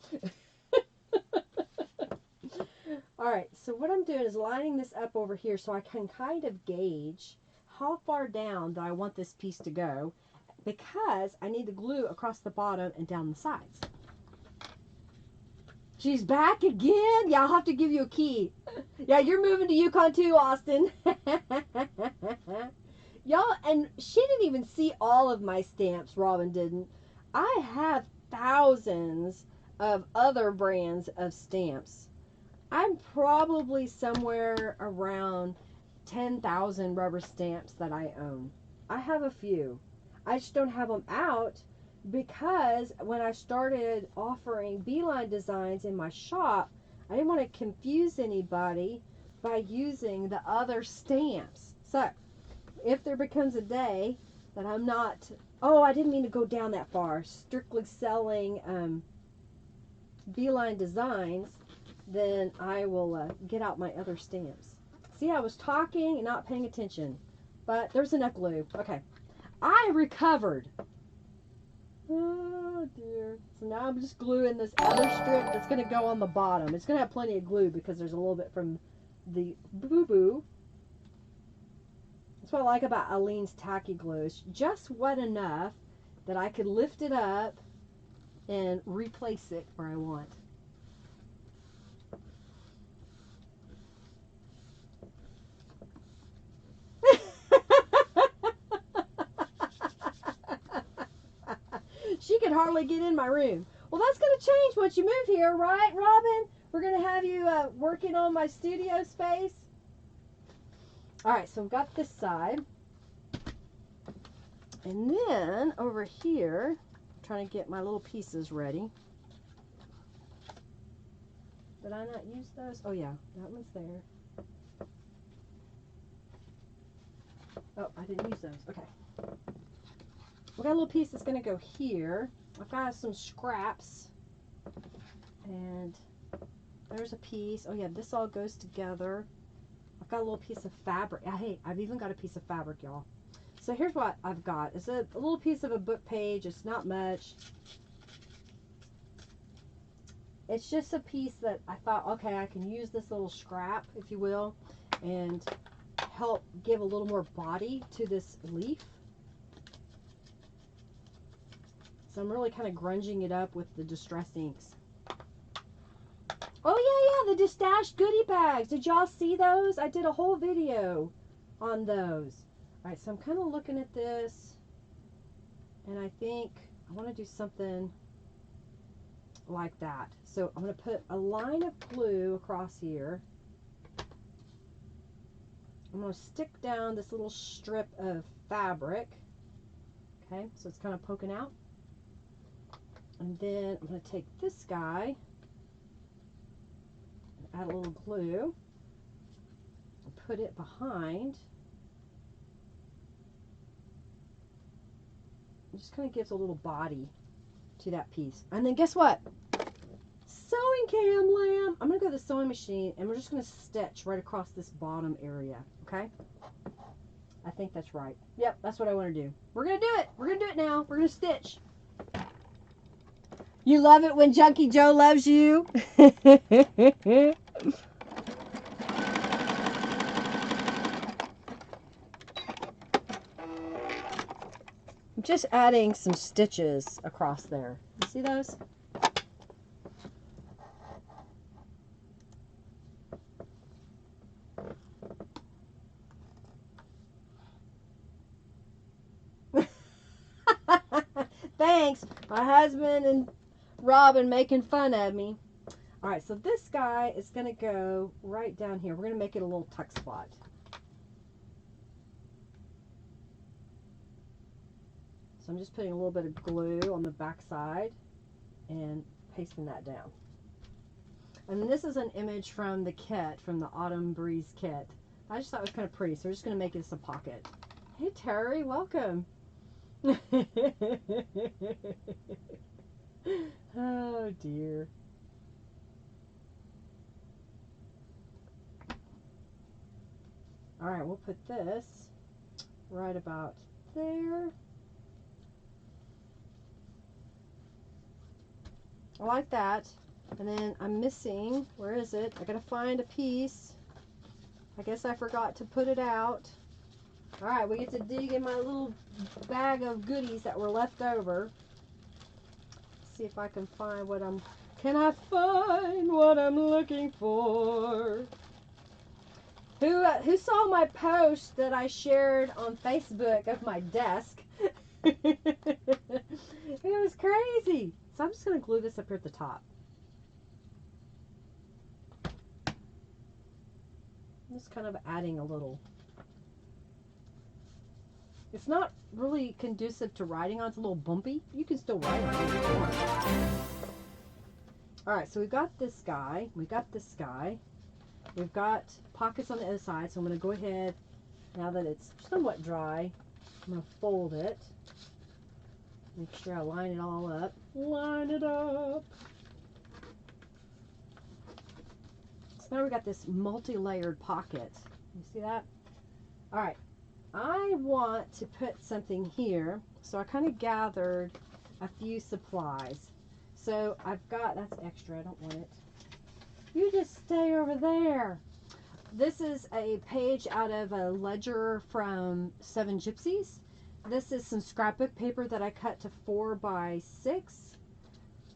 Speaker 1: Alright, so what I'm doing is lining this up over here so I can kind of gauge how far down do I want this piece to go, because I need the glue across the bottom and down the sides. She's back again? Yeah, I'll have to give you a key. Yeah, you're moving to Yukon too, Austin. Y'all, and she didn't even see all of my stamps. Robin didn't. I have thousands of other brands of stamps. I'm probably somewhere around 10,000 rubber stamps that I own. I have a few. I just don't have them out because when I started offering Beeline designs in my shop, I didn't want to confuse anybody by using the other stamps. So, if there becomes a day that I'm not, oh, I didn't mean to go down that far, strictly selling Beeline designs, then I will get out my other stamps. See, I was talking and not paying attention, but there's enough glue. Okay, I recovered. Oh dear. So now I'm just gluing this other strip that's going to go on the bottom. It's going to have plenty of glue because there's a little bit from the boo-boo. That's what I like about Aleene's tacky glue. It's just wet enough that I could lift it up and replace it where I want. She could hardly get in my room. Well, that's going to change once you move here, right, Robin? We're going to have you working on my studio space. All right, so we've got this side. And then over here, I'm trying to get my little pieces ready. Did I not use those? Oh, yeah, that one's there. Oh, I didn't use those. Okay. We've got a little piece that's going to go here. I've got some scraps. And there's a piece. Oh, yeah, this all goes together. I've got a little piece of fabric. Hey, I've even got a piece of fabric, y'all. So here's what I've got. It's a little piece of a book page. It's not much. It's just a piece that I thought, okay, I can use this little scrap, if you will, and help give a little more body to this leaf. So I'm really kind of grunging it up with the Distress inks. Oh, yeah, the Distashed goodie bags. Did y'all see those? I did a whole video on those. All right, so I'm kind of looking at this, and I think I want to do something like that. So I'm going to put a line of glue across here. I'm going to stick down this little strip of fabric. Okay, so it's kind of poking out. And then I'm going to take this guy and add a little glue. put it behind. It just kind of gives a little body to that piece. And then guess what? Sewing cam lamb. I'm going to go to the sewing machine and we're just going to stitch right across this bottom area. Okay? I think that's right. Yep, that's what I want to do. We're going to do it. We're going to do it now. We're going to stitch. You love it when Junkie Joe loves you. I'm just adding some stitches across there. You see those? Thanks. My husband and Robin making fun of me. All right, so this guy is going to go right down here. We're going to make it a little tuck spot. So I'm just putting a little bit of glue on the back side and pasting that down. And this is an image from the kit, from the Autumn Breeze kit. I just thought it was kind of pretty, so we're just going to make this a pocket. Hey Terry, welcome. Oh dear. All right, we'll put this right about there. I like that. And then I'm missing, where is it? I gotta find a piece. I guess I forgot to put it out. All right, we get to dig in my little bag of goodies that were left over. See if I can find what can I find what I'm looking for? Who saw my post that I shared on Facebook of my desk? It was crazy. So I'm just going to glue this up here at the top. I'm just kind of adding a little. It's not really conducive to writing on. It's a little bumpy. You can still write on it. Alright, so we've got this guy. We got this guy. We've got pockets on the other side. So I'm going to go ahead, now that it's somewhat dry, I'm going to fold it. Make sure I line it all up. Line it up. So now we got this multi-layered pocket. You see that? Alright. I want to put something here, so I kind of gathered a few supplies. So I've got, that's extra, I don't want it. You just stay over there. This is a page out of a ledger from Seven Gypsies. This is some scrapbook paper that I cut to 4 by 6.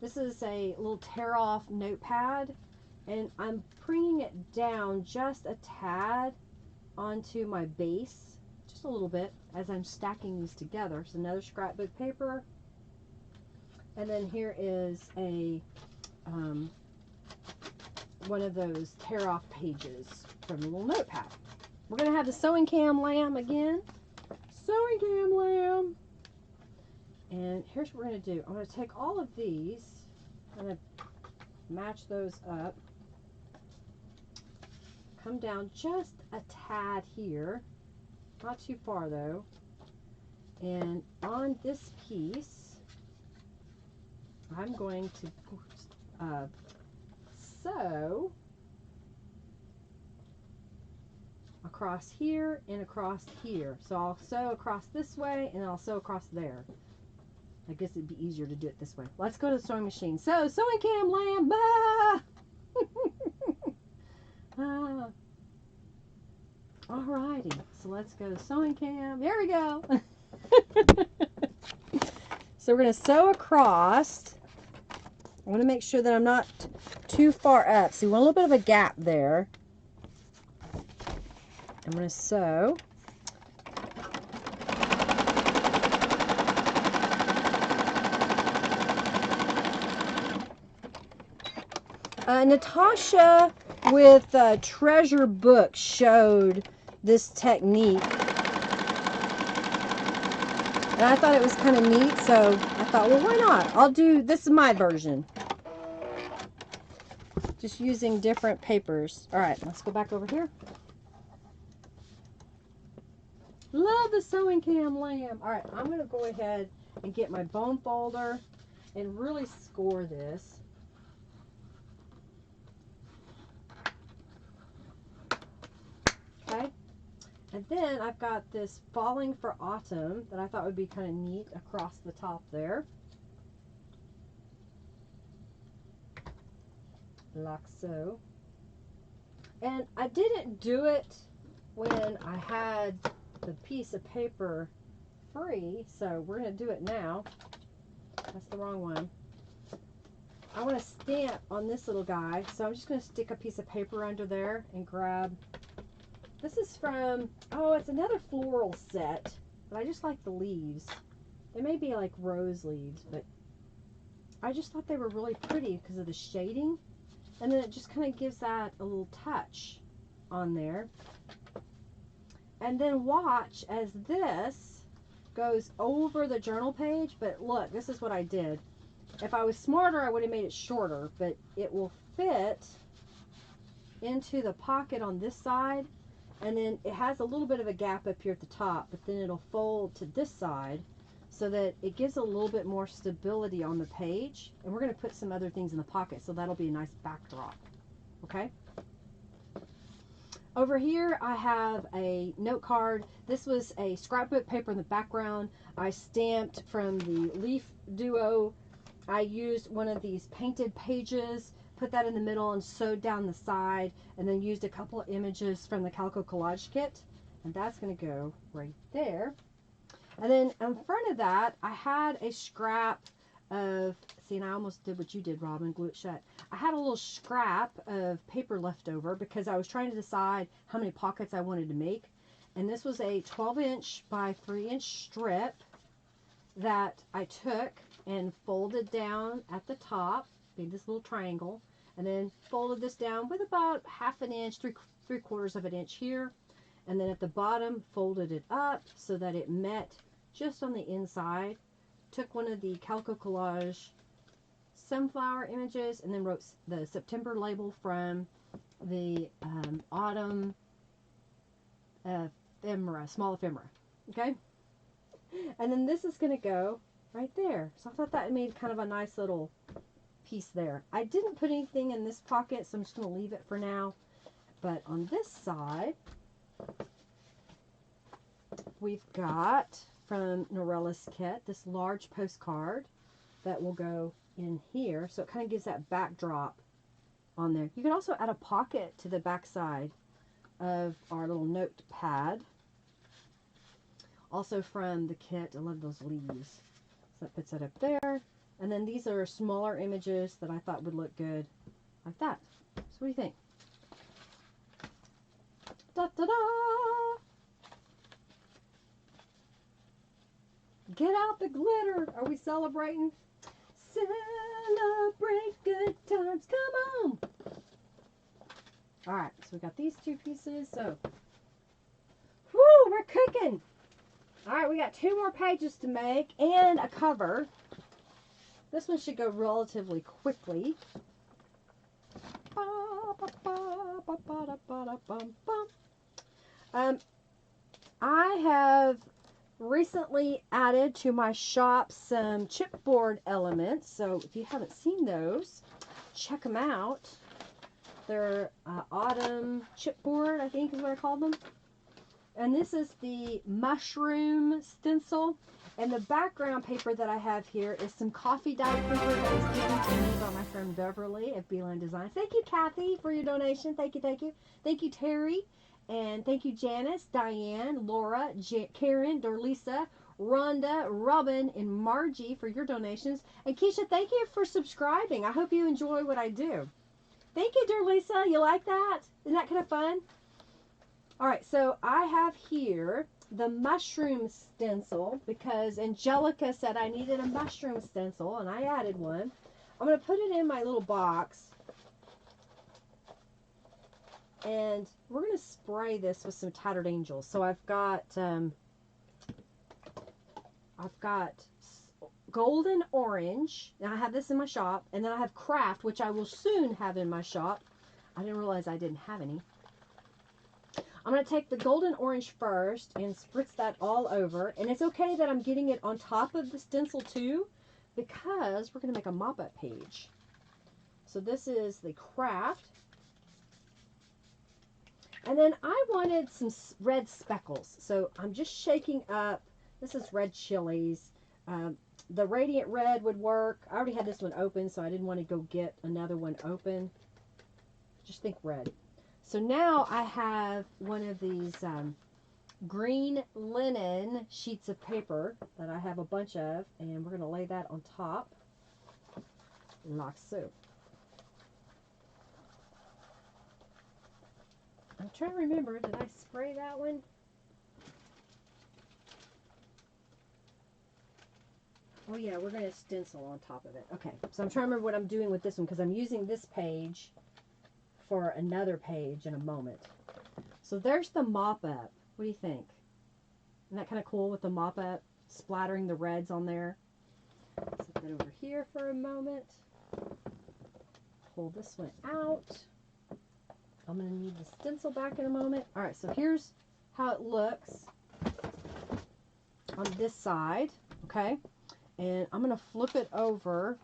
Speaker 1: This is a little tear-off notepad, and I'm bringing it down just a tad onto my base, just a little bit, as I'm stacking these together. So another scrapbook paper, and then here is a one of those tear-off pages from the little notepad. We're going to have the sewing cam lamb again. Sewing cam lamb. And here's what we're going to do. I'm going to take all of these. I'm going to match those up. Come down just a tad here. Not too far though. And on this piece, I'm going to sew across here and across here. So I'll sew across this way and I'll sew across there. I guess it'd be easier to do it this way. Let's go to the sewing machine. So, sewing cam lamb. Ah! Ah. Alrighty, so let's go to sewing cam. There we go. So we're going to sew across. I want to make sure that I'm not too far up. So you want a little bit of a gap there. I'm going to sew. Natasha with Treasure Book showed this technique. And I thought it was kind of neat, so I thought, well, why not? I'll do, this is my version. Just using different papers. All right, let's go back over here. sewing cam lamb. All right, I'm going to go ahead and get my bone folder and really score this. Okay. And then I've got this Falling for Autumn that I thought would be kind of neat across the top there. Like so. And I didn't do it when I had the piece of paper free, so we're going to do it now. That's the wrong one. I want to stamp on this little guy, so I'm just going to stick a piece of paper under there and grab. This is from, oh, it's another floral set, but I just like the leaves. They may be like rose leaves, but I just thought they were really pretty because of the shading. And then it just kind of gives that a little touch on there. And then watch as this goes over the journal page. But look, this is what I did. If I was smarter, I would have made it shorter. But it will fit into the pocket on this side. And then it has a little bit of a gap up here at the top. But then it'll fold to this side, so that it gives a little bit more stability on the page. And we're going to put some other things in the pocket, so that'll be a nice backdrop. Okay? Over here I have a note card. This was a scrapbook paper in the background. I stamped from the Leaf Duo. I used one of these painted pages, put that in the middle and sewed down the side, and then used a couple of images from the Calico Collage kit. And that's going to go right there. And then in front of that, I had a scrap of, see, and I almost did what you did, Robin, glue it shut. I had a little scrap of paper left over because I was trying to decide how many pockets I wanted to make. And this was a 12-inch by 3-inch strip that I took and folded down at the top, made this little triangle, and then folded this down with about 1/2 inch, 3/4 of an inch here. And then at the bottom, folded it up so that it met just on the inside. Took one of the Calico Collage sunflower images and then wrote the September label from the autumn ephemera, small ephemera. Okay? And then this is going to go right there. So I thought that made kind of a nice little piece there. I didn't put anything in this pocket, so I'm just going to leave it for now. But on this side, we've got from Norella's kit this large postcard that will go in here, so it kind of gives that backdrop on there. You can also add a pocket to the back side of our little notepad. Also from the kit, I love those leaves. So that puts it up there. And then these are smaller images that I thought would look good like that. So what do you think? Da-da-da! Get out the glitter. Are we celebrating? Celebrate good times. Come on. All right, so we got these two pieces. So, whoo, we're cooking. All right, we got 2 more pages to make and a cover. This one should go relatively quickly. I have recently added to my shop some chipboard elements, so if you haven't seen those, check them out. They're autumn chipboard, I think is what I called them. And this is the mushroom stencil. And the background paper that I have here is some coffee dye paper that was given to me by my friend Beverly at Beeline Designs. Thank you, Kathy, for your donation. Thank you, thank you. Thank you, Terry. And thank you, Janice, Diane, Laura, Karen, Dorlisa, Rhonda, Robin, and Margie for your donations. And Keisha, thank you for subscribing. I hope you enjoy what I do. Thank you, Dorlisa. You like that? Isn't that kind of fun? All right, so I have here the mushroom stencil because Angelica said I needed a mushroom stencil, and I added one. I'm going to put it in my little box, and we're going to spray this with some Tattered Angels. So I've got golden orange, and I have this in my shop, and then I have craft, which I will soon have in my shop. I didn't realize I didn't have any. I'm going to take the golden orange first and spritz that all over. And it's okay that I'm getting it on top of the stencil too, because we're going to make a mop-up page. So this is the craft. And then I wanted some red speckles. So I'm just shaking up, this is red chilies. The radiant red would work. I already had this one open, so I didn't want to go get another one open. Just think red. So now I have one of these green linen sheets of paper that I have a bunch of, and we're going to lay that on top like so. I'm trying to remember, did I spray that one? Oh yeah, we're going to stencil on top of it. Okay, so I'm trying to remember what I'm doing with this one, because I'm using this page for another page in a moment. So there's the mop-up. What do you think? Isn't that kind of cool with the mop-up splattering the reds on there? Set that over here for a moment. Pull this one out. I'm going to need the stencil back in a moment. Alright, so here's how it looks on this side. Okay, and I'm going to flip it over.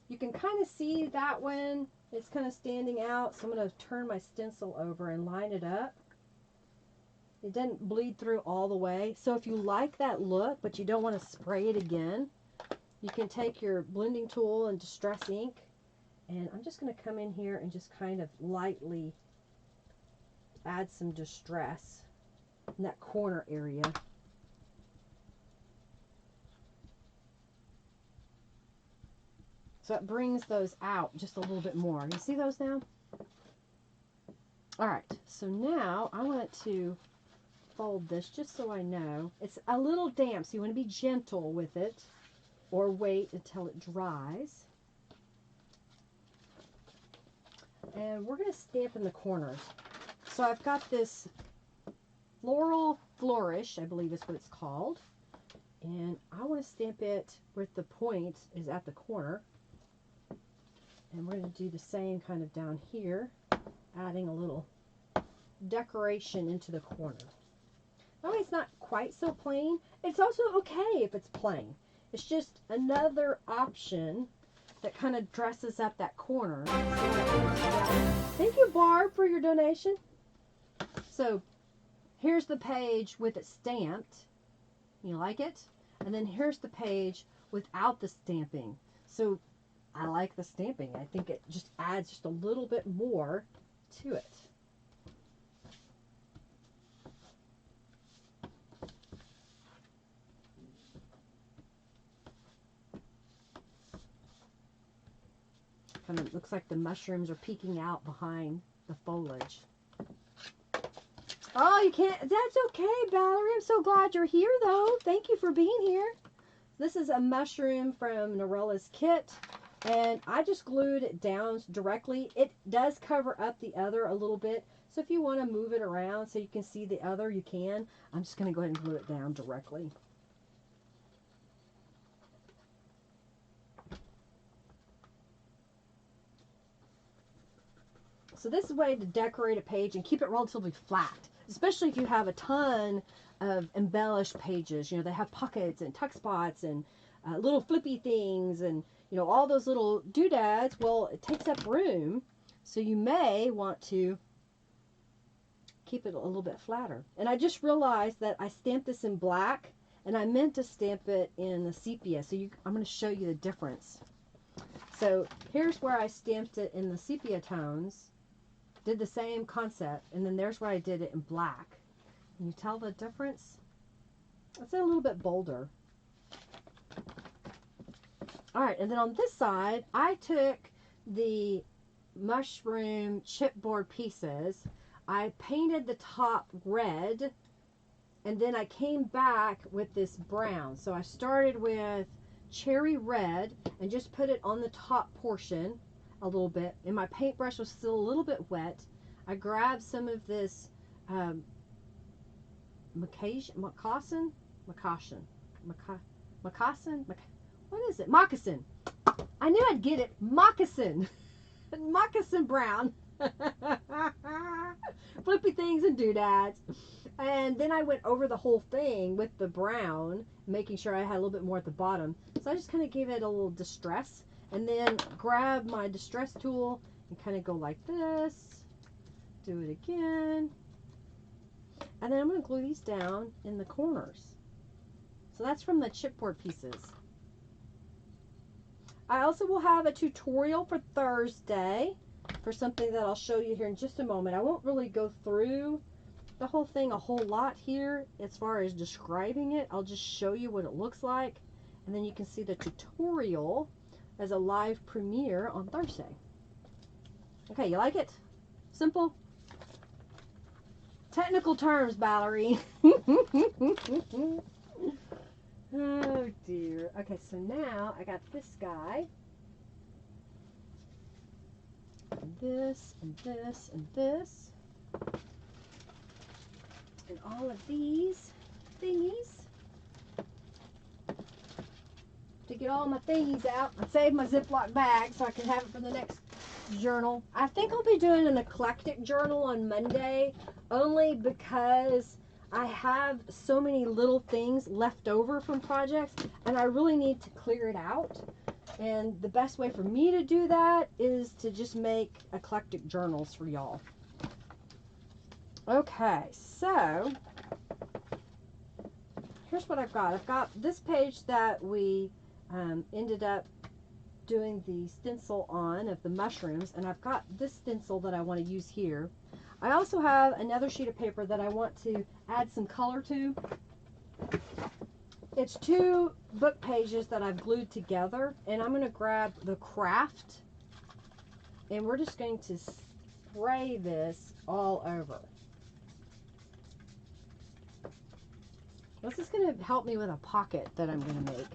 Speaker 1: You can kind of see that one. It's kind of standing out, so I'm going to turn my stencil over and line it up. It doesn't bleed through all the way. So if you like that look, but you don't want to spray it again, you can take your blending tool and Distress ink. And I'm just going to come in here and just kind of lightly add some distress in that corner area. So it brings those out just a little bit more. You see those now? Alright, so now I want to fold this just so I know. It's a little damp, so you want to be gentle with it, or wait until it dries. And we're going to stamp in the corners. So I've got this Floral Flourish, I believe is what it's called. And I want to stamp it where the point is at the corner. And we're going to do the same kind of down here, adding a little decoration into the corner. That way it's not quite so plain. It's also okay if it's plain. It's just another option that kind of dresses up that corner. Thank you, Barb, for your donation. So here's the page with it stamped. You like it? And then here's the page without the stamping. So I like the stamping. I think it just adds just a little bit more to it. Kind of looks like the mushrooms are peeking out behind the foliage. Oh, you can't. That's okay, Valerie. I'm so glad you're here, though. Thank you for being here. This is a mushroom from Norella's kit, and I just glued it down directly. It does cover up the other a little bit, so if you want to move it around so you can see the other, you can. I'm just going to go ahead and glue it down directly. So this is a way to decorate a page and keep it relatively flat, especially if you have a ton of embellished pages. You know, they have pockets and tuck spots and little flippy things and, you know, all those little doodads. Well, it takes up room, so you may want to keep it a little bit flatter. And I just realized that I stamped this in black, and I meant to stamp it in the sepia. So I'm going to show you the difference. So here's where I stamped it in the sepia tones. Did the same concept, and then there's where I did it in black. Can you tell the difference? It's a little bit bolder. Alright, and then on this side, I took the mushroom chipboard pieces. I painted the top red, and then I came back with this brown. So I started with cherry red and just put it on the top portion a little bit, and my paintbrush was still a little bit wet. I grabbed some of this moccasin, what is it? Moccasin. I knew I'd get it. Moccasin. Moccasin brown. flippy things and doodads. And then I went over the whole thing with the brown, making sure I had a little bit more at the bottom. So I just kind of gave it a little distress, and then grab my distress tool and kind of go like this. Do it again. And then I'm going to glue these down in the corners. So that's from the chipboard pieces. I also will have a tutorial for Thursday for something that I'll show you here in just a moment. I won't really go through the whole thing a whole lot here as far as describing it. I'll just show you what it looks like, and then you can see the tutorial as a live premiere on Thursday. Okay, you like it? Simple? Technical terms, Valerie. Oh dear. Okay, so now I got this guy. And this, and this, and this. And all of these thingies. To get all my thingies out and save my Ziploc bag so I can have it for the next journal. I think I'll be doing an eclectic journal on Monday, only because I have so many little things left over from projects and I really need to clear it out. And the best way for me to do that is to just make eclectic journals for y'all. Okay, so here's what I've got. I've got this page that we ended up doing the stencil on of the mushrooms, and I've got this stencil that I want to use here. I also have another sheet of paper that I want to add some color to. It's 2 book pages that I've glued together, and I'm going to grab the craft, and we're just going to spray this all over. This is going to help me with a pocket that I'm going to make.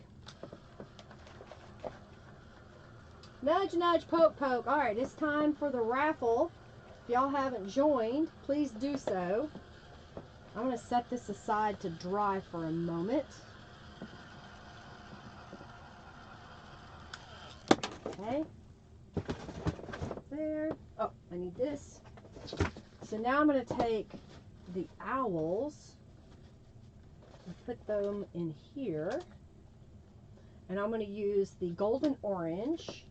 Speaker 1: Nudge, nudge, poke, poke. All right, it's time for the raffle. If y'all haven't joined, please do so. I'm going to set this aside to dry for a moment. Okay. There. Oh, I need this. So now I'm going to take the owls and put them in here. And I'm going to use the golden orange.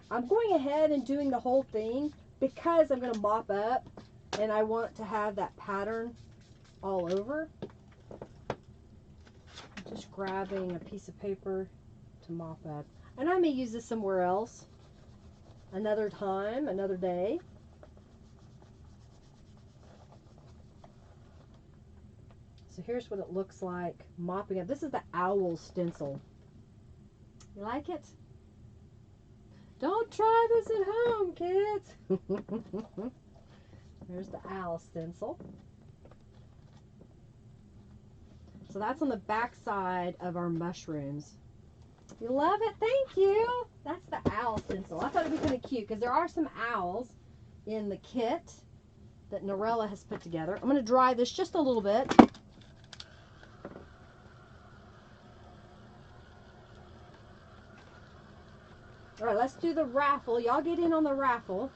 Speaker 1: I'm going ahead and doing the whole thing because I'm going to mop up and I want to have that pattern all over. I'm just grabbing a piece of paper to mop up. And I may use this somewhere else another time, another day. So here's what it looks like mopping up. This is the owl stencil. You like it? Don't try this at home, kids. There's the owl stencil. So that's on the back side of our mushrooms. You love it? Thank you. That's the owl stencil. I thought it'd be kind of cute because there are some owls in the kit that Norella has put together. I'm going to dry this just a little bit. All right, let's do the raffle. Y'all get in on the raffle.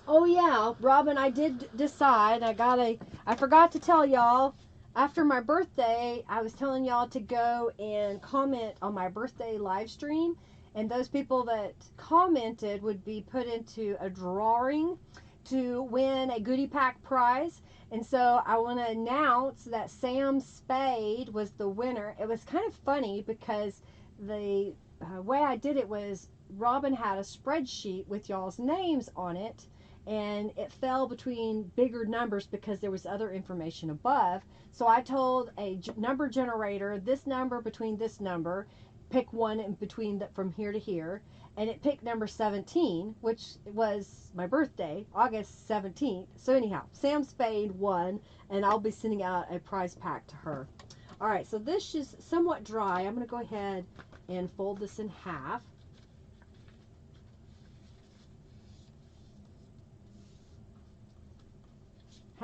Speaker 1: Oh yeah, Robin, I did decide. I forgot to tell y'all, after my birthday, I was telling y'all to go and comment on my birthday live stream. And those people that commented would be put into a drawing to win a goodie pack prize. And so I want to announce that Sam Spade was the winner. It was kind of funny because the way I did it was Robin had a spreadsheet with y'all's names on it, and it fell between bigger numbers because there was other information above. So I told a number generator, this number between this number, pick one in between from here to here, and it picked number 17, which was my birthday, August 17th. So anyhow, Sam Spade won, and I'll be sending out a prize pack to her. All right, so this is somewhat dry. I'm going to go ahead and fold this in half.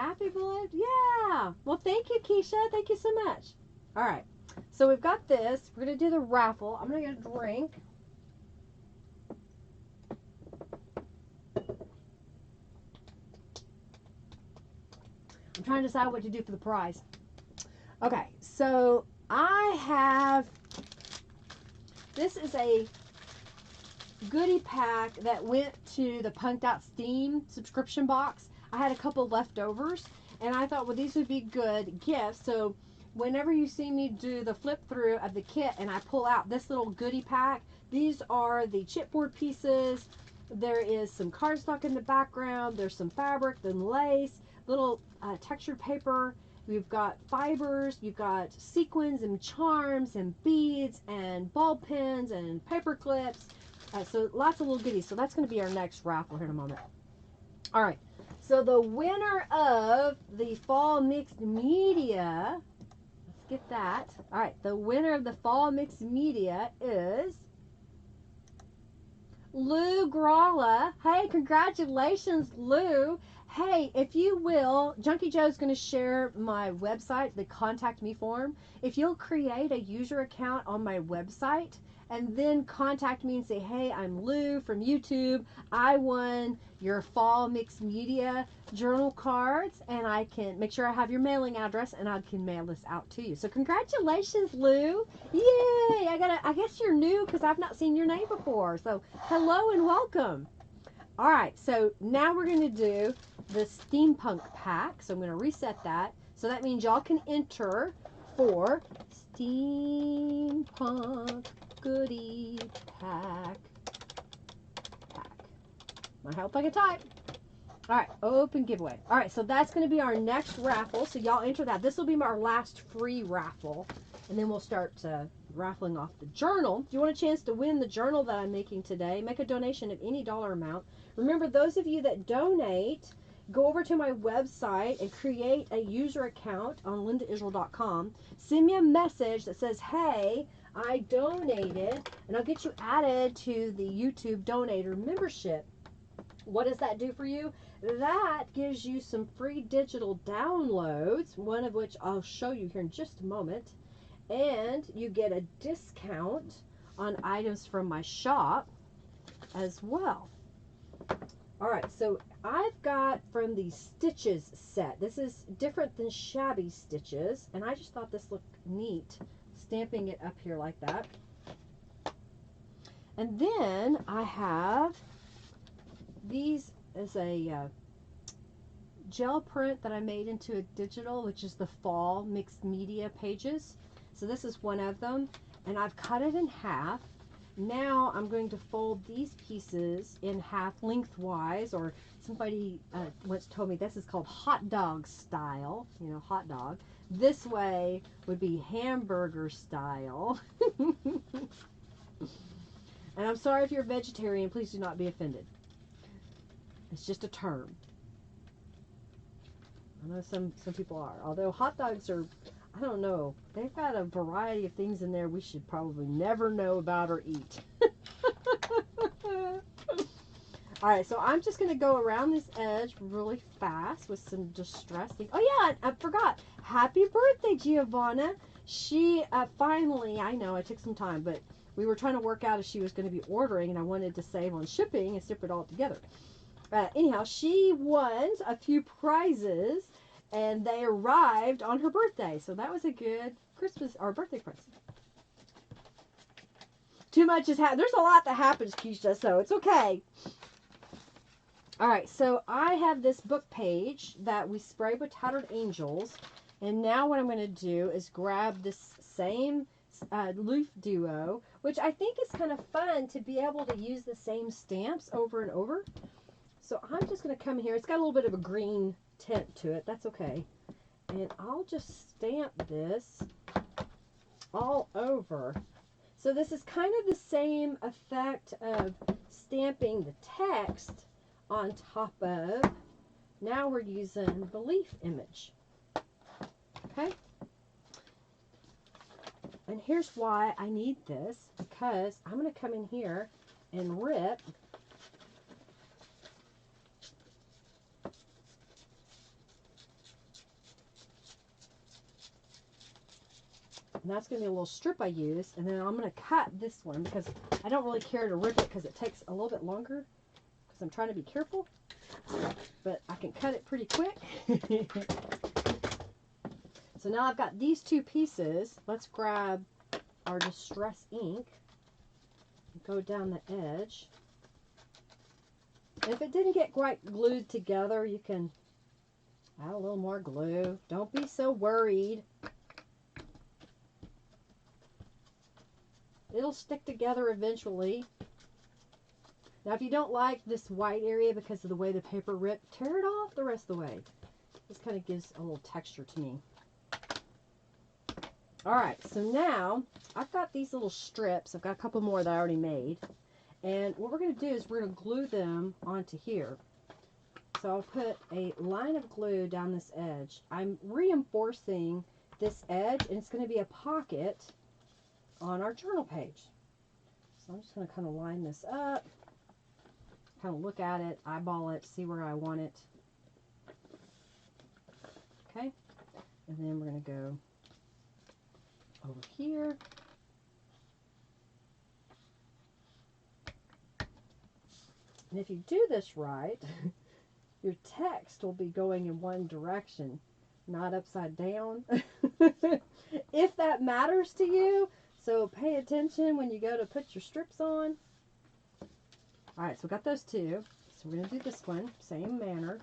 Speaker 1: Happy belated? Yeah. Well, thank you, Keisha. Thank you so much. All right. So we've got this. We're going to do the raffle. I'm going to get a drink. I'm trying to decide what to do for the prize. Okay. So I have, this is a goodie pack that went to the Punked Out Steam subscription box. I had a couple leftovers, and I thought, well, these would be good gifts. So whenever you see me do the flip through of the kit and I pull out this little goodie pack, these are the chipboard pieces. There is some cardstock in the background. There's some fabric, then lace, little textured paper. We've got fibers. You've got sequins and charms and beads and ball pens and paper clips. So lots of little goodies. So that's going to be our next raffle here in a moment. All right. So the winner of the fall mixed media, let's get that. All right. The winner of the fall mixed media is Lou Gralla. Hey, congratulations, Lou. Hey, if you will, Junkie Joe's going to share my website, the contact me form. If you'll create a user account on my website and then contact me and say, hey, I'm Lou from YouTube. I won your fall mixed media journal cards, and I can make sure I have your mailing address and I can mail this out to you. So congratulations, Lou. Yay. I guess you're new because I've not seen your name before. So hello and welcome. All right, so now we're going to do the steampunk pack. So I'm going to reset that. So that means y'all can enter for steampunk goodie pack. I hope I can type. All right, open giveaway. All right, so that's going to be our next raffle. So y'all enter that. This will be our last free raffle. And then we'll start raffling off the journal. If you want a chance to win the journal that I'm making today, make a donation of any dollar amount. Remember, those of you that donate, go over to my website and create a user account on lindaisrael.com. Send me a message that says, hey, I donated, and I'll get you added to the YouTube donator membership. What does that do for you? That gives you some free digital downloads, one of which I'll show you here in just a moment. And you get a discount on items from my shop as well. All right, so I've got from the Stitches set. This is different than Shabby Stitches, and I just thought this looked neat, stamping it up here like that. And then I have these as a gel print that I made into a digital, which is the fall mixed media pages. So this is one of them, and I've cut it in half. Now I'm going to fold these pieces in half lengthwise, or somebody once told me this is called hot dog style, you know, hot dog. This way would be hamburger style. And I'm sorry if you're a vegetarian, please do not be offended. It's just a term. I know some people are. Although hot dogs are, I don't know, they've got a variety of things in there we should probably never know about or eat. Alright, so I'm just going to go around this edge really fast with some distressing. Oh yeah, I forgot. Happy birthday, Giovanna. She finally, I know it took some time, but we were trying to work out if she was going to be ordering, and I wanted to save on shipping and ship it all together. Anyhow, she won a few prizes, and they arrived on her birthday. So that was a good Christmas or birthday present. Too much has happened. There's a lot that happens, Keisha, so it's okay. All right, so I have this book page that we sprayed with Tattered Angels. And now what I'm going to do is grab this same leaf duo, which I think is kind of fun to be able to use the same stamps over and over. So I'm just going to come here. It's got a little bit of a green tint to it. That's okay. And I'll just stamp this all over. So this is kind of the same effect of stamping the text on top of. Now we're using the leaf image. Okay? And here's why I need this. Because I'm going to come in here and rip And that's going to be a little strip I use. And then I'm going to cut this one because I don't really care to rip it because it takes a little bit longer because I'm trying to be careful. But I can cut it pretty quick. So now I've got these two pieces. Let's grab our Distress ink and go down the edge. And if it didn't get quite glued together, you can add a little more glue. Don't be so worried. It'll stick together eventually. Now, if you don't like this white area because of the way the paper ripped, tear it off the rest of the way. This kind of gives a little texture to me. Alright, so now I've got these little strips. I've got a couple more that I already made. And what we're going to do is we're going to glue them onto here. So I'll put a line of glue down this edge. I'm reinforcing this edge, and it's going to be a pocket on our journal page. So I'm just going to kind of line this up, kind of look at it, eyeball it, see where I want it. Okay, and then we're going to go over here. And if you do this right, your text will be going in one direction, not upside down. If that matters to you, so pay attention when you go to put your strips on. Alright, so we got those two. So we're going to do this one, same manner.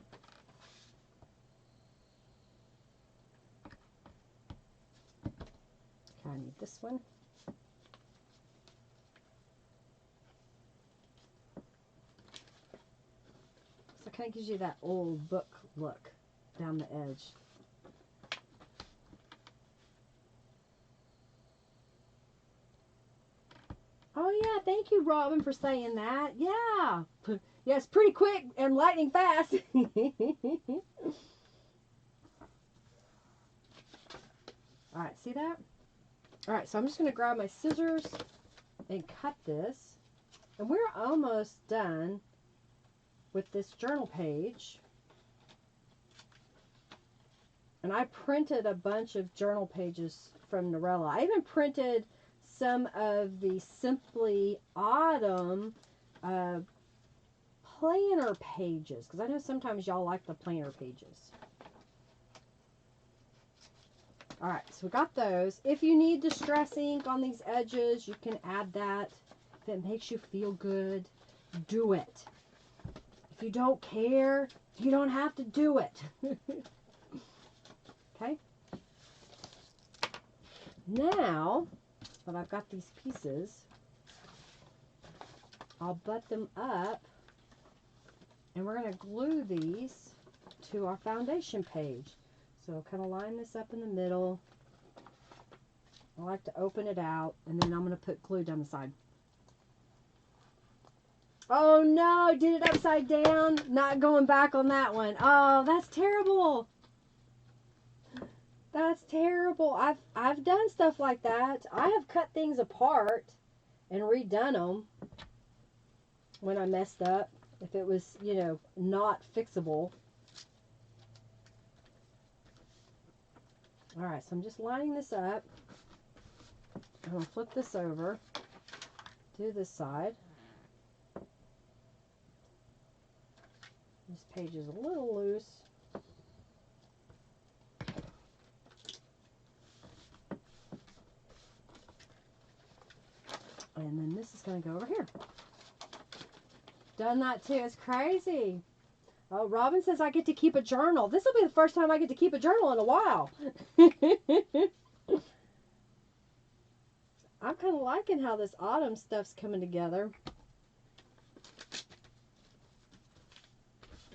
Speaker 1: Okay, I need this one. So it kind of gives you that old book look down the edge. Oh yeah, thank you, Robin, for saying that. Yeah. Yeah, it's pretty quick and lightning fast. Alright, see that? Alright, so I'm just going to grab my scissors and cut this. And we're almost done with this journal page. And I printed a bunch of journal pages from Norella. I even printed some of the Simply Autumn planner pages, because I know sometimes y'all like the planner pages. Alright, so we got those. If you need distress ink on these edges, you can add that. If it makes you feel good, do it. If you don't care, you don't have to do it. Okay? Now that I've got these pieces, I'll butt them up, and we're going to glue these to our foundation page. So kind of line this up in the middle. I like to open it out, and then I'm going to put glue down the side. Oh no, did it upside down. Not going back on that one. Oh, that's terrible. That's terrible. I've done stuff like that. I have cut things apart and redone them when I messed up. If it was, you know, not fixable. Alright, so I'm just lining this up. I'm going to flip this over. Do this side. This page is a little loose. And then this is going to go over here. Done that too. It's crazy. Oh, Robin says I get to keep a journal. This will be the first time I get to keep a journal in a while. I'm kind of liking how this autumn stuff's coming together.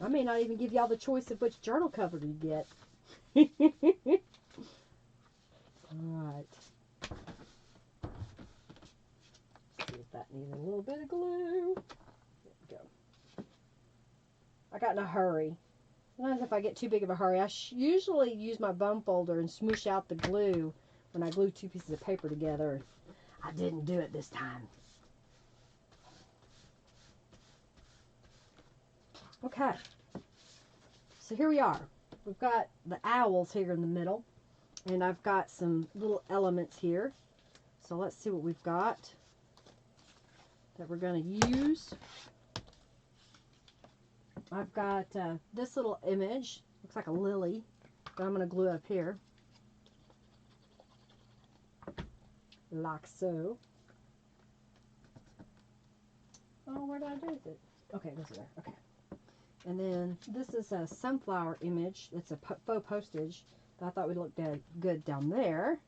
Speaker 1: I may not even give y'all the choice of which journal cover to get. Alright. See if that needs a little bit of glue. There we go. I got in a hurry. Sometimes if I get too big of a hurry, I usually use my bum folder and smoosh out the glue when I glue two pieces of paper together. I didn't do it this time. Okay. So here we are. We've got the owls here in the middle. And I've got some little elements here. So let's see what we've got that we're going to use. I've got this little image. Looks like a lily that I'm going to glue up here. Like so. Oh, where did I do it? Okay, this is there. Okay. And then this is a sunflower image. It's a faux postage that I thought would look good down there.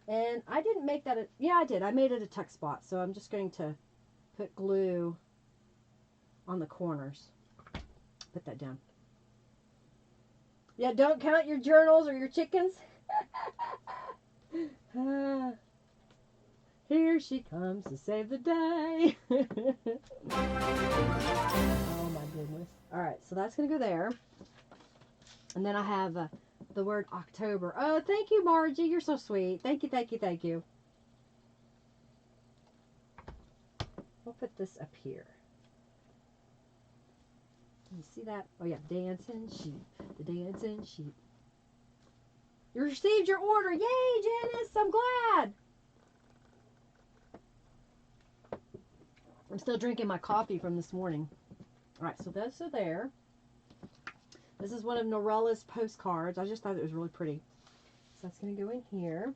Speaker 1: And I didn't make that, yeah, I did. I made it a tuck spot. So I'm just going to put glue on the corners. Put that down. Yeah, don't count your journals or your chickens. Here she comes to save the day. Oh my goodness. Alright, so that's going to go there. And then I have the word October. Oh, thank you, Margie. You're so sweet. Thank you, thank you, thank you. We'll put this up here. You see that? Oh yeah, dancing sheep. The dancing sheep. You received your order. Yay, Janice. I'm glad. I'm still drinking my coffee from this morning. Alright, so those are there. This is one of Norella's postcards. I just thought it was really pretty. So that's going to go in here.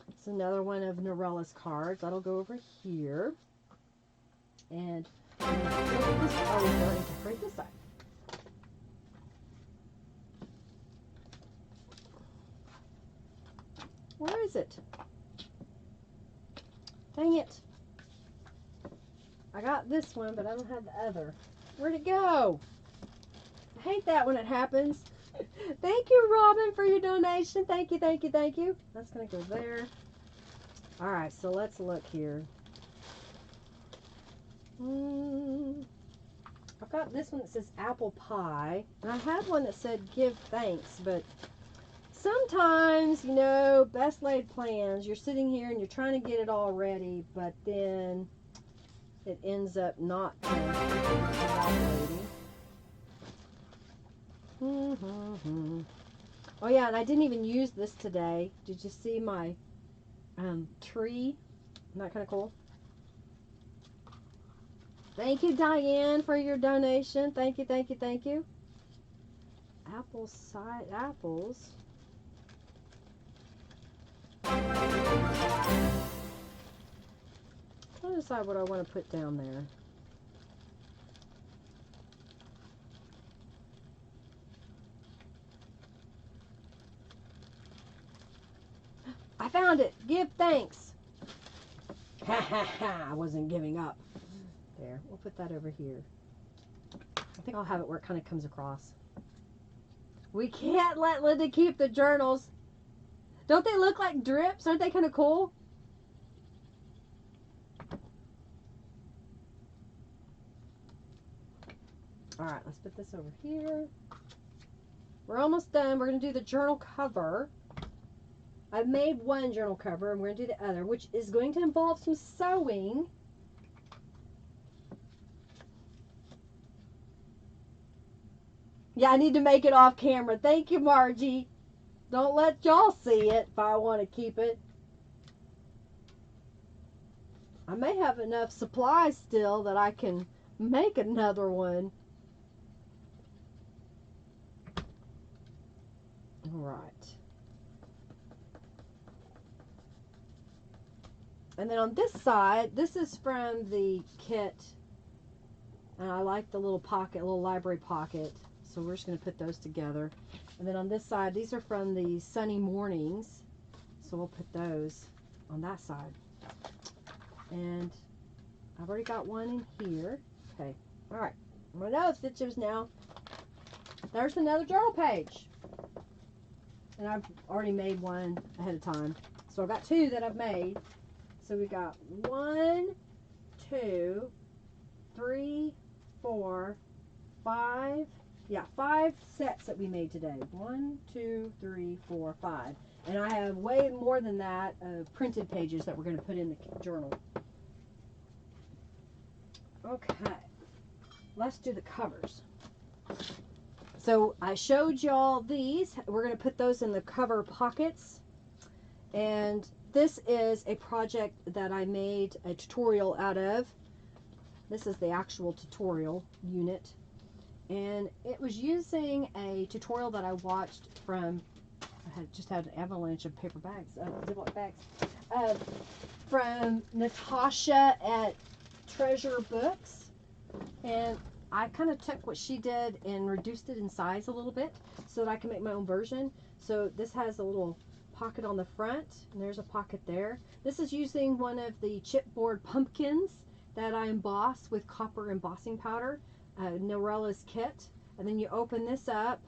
Speaker 1: It's another one of Norella's cards. That'll go over here. And I'm going to flip this over and separate this side. Where is it? Dang it. I got this one, but I don't have the other. Where'd it go? I hate that when it happens. Thank you, Robin, for your donation. Thank you, thank you, thank you. That's going to go there. Alright, so let's look here. I've got this one that says apple pie. And I had one that said give thanks, but sometimes, you know, best laid plans, you're sitting here and you're trying to get it all ready, but then it ends up not cooperating. Oh yeah, and I didn't even use this today. Did you see my tree? Isn't that kind of cool? Thank you, Diane, for your donation. Thank you, thank you, thank you. Apple side apples. I'm trying to decide what I want to put down there. I found it. Give thanks. Ha ha ha. I wasn't giving up. There. We'll put that over here. I think I'll have it where it kind of comes across. We can't let Linda keep the journals. Don't they look like drips? Aren't they kind of cool? Alright, let's put this over here. We're almost done. We're going to do the journal cover. I've made one journal cover, and we're going to do the other, which is going to involve some sewing. Yeah, I need to make it off camera. Thank you, Margie. Don't let y'all see it if I want to keep it. I may have enough supplies still that I can make another one. All right. And then on this side, this is from the kit. And I like the little pocket, little library pocket. So we're just going to put those together. And then on this side, these are from the Sunny Mornings. So we'll put those on that side. And I've already got one in here. Okay. All right. I'm going to know stitches now. There's another journal page. And I've already made one ahead of time. So I've got two that I've made. So we got 1, 2, 3, 4, 5. Yeah, 5 sets that we made today. 1, 2, 3, 4, 5. And I have way more than that of printed pages that we're going to put in the journal. Okay. Let's do the covers. So I showed y'all these. We're going to put those in the cover pockets. And this is a project that I made a tutorial out of. This is the actual tutorial unit. And it was using a tutorial that I watched from, I just had an avalanche of paper bags, Ziploc bags, from Natasha at Treasure Books. And I kind of took what she did and reduced it in size a little bit so that I can make my own version. So this has a little pocket on the front, and there's a pocket there. This is using one of the chipboard pumpkins that I emboss with copper embossing powder, Norella's kit. And then you open this up,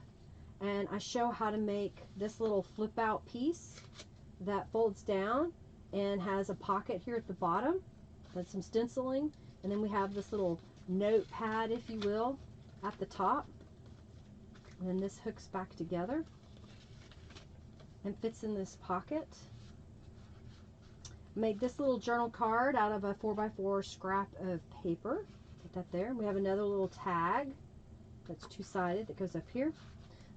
Speaker 1: and I show how to make this little flip out piece that folds down and has a pocket here at the bottom and some stenciling. And then we have this little notepad, if you will, at the top. And then this hooks back together and fits in this pocket. Made this little journal card out of a 4x4 scrap of paper. Put that there. We have another little tag that's two-sided that goes up here.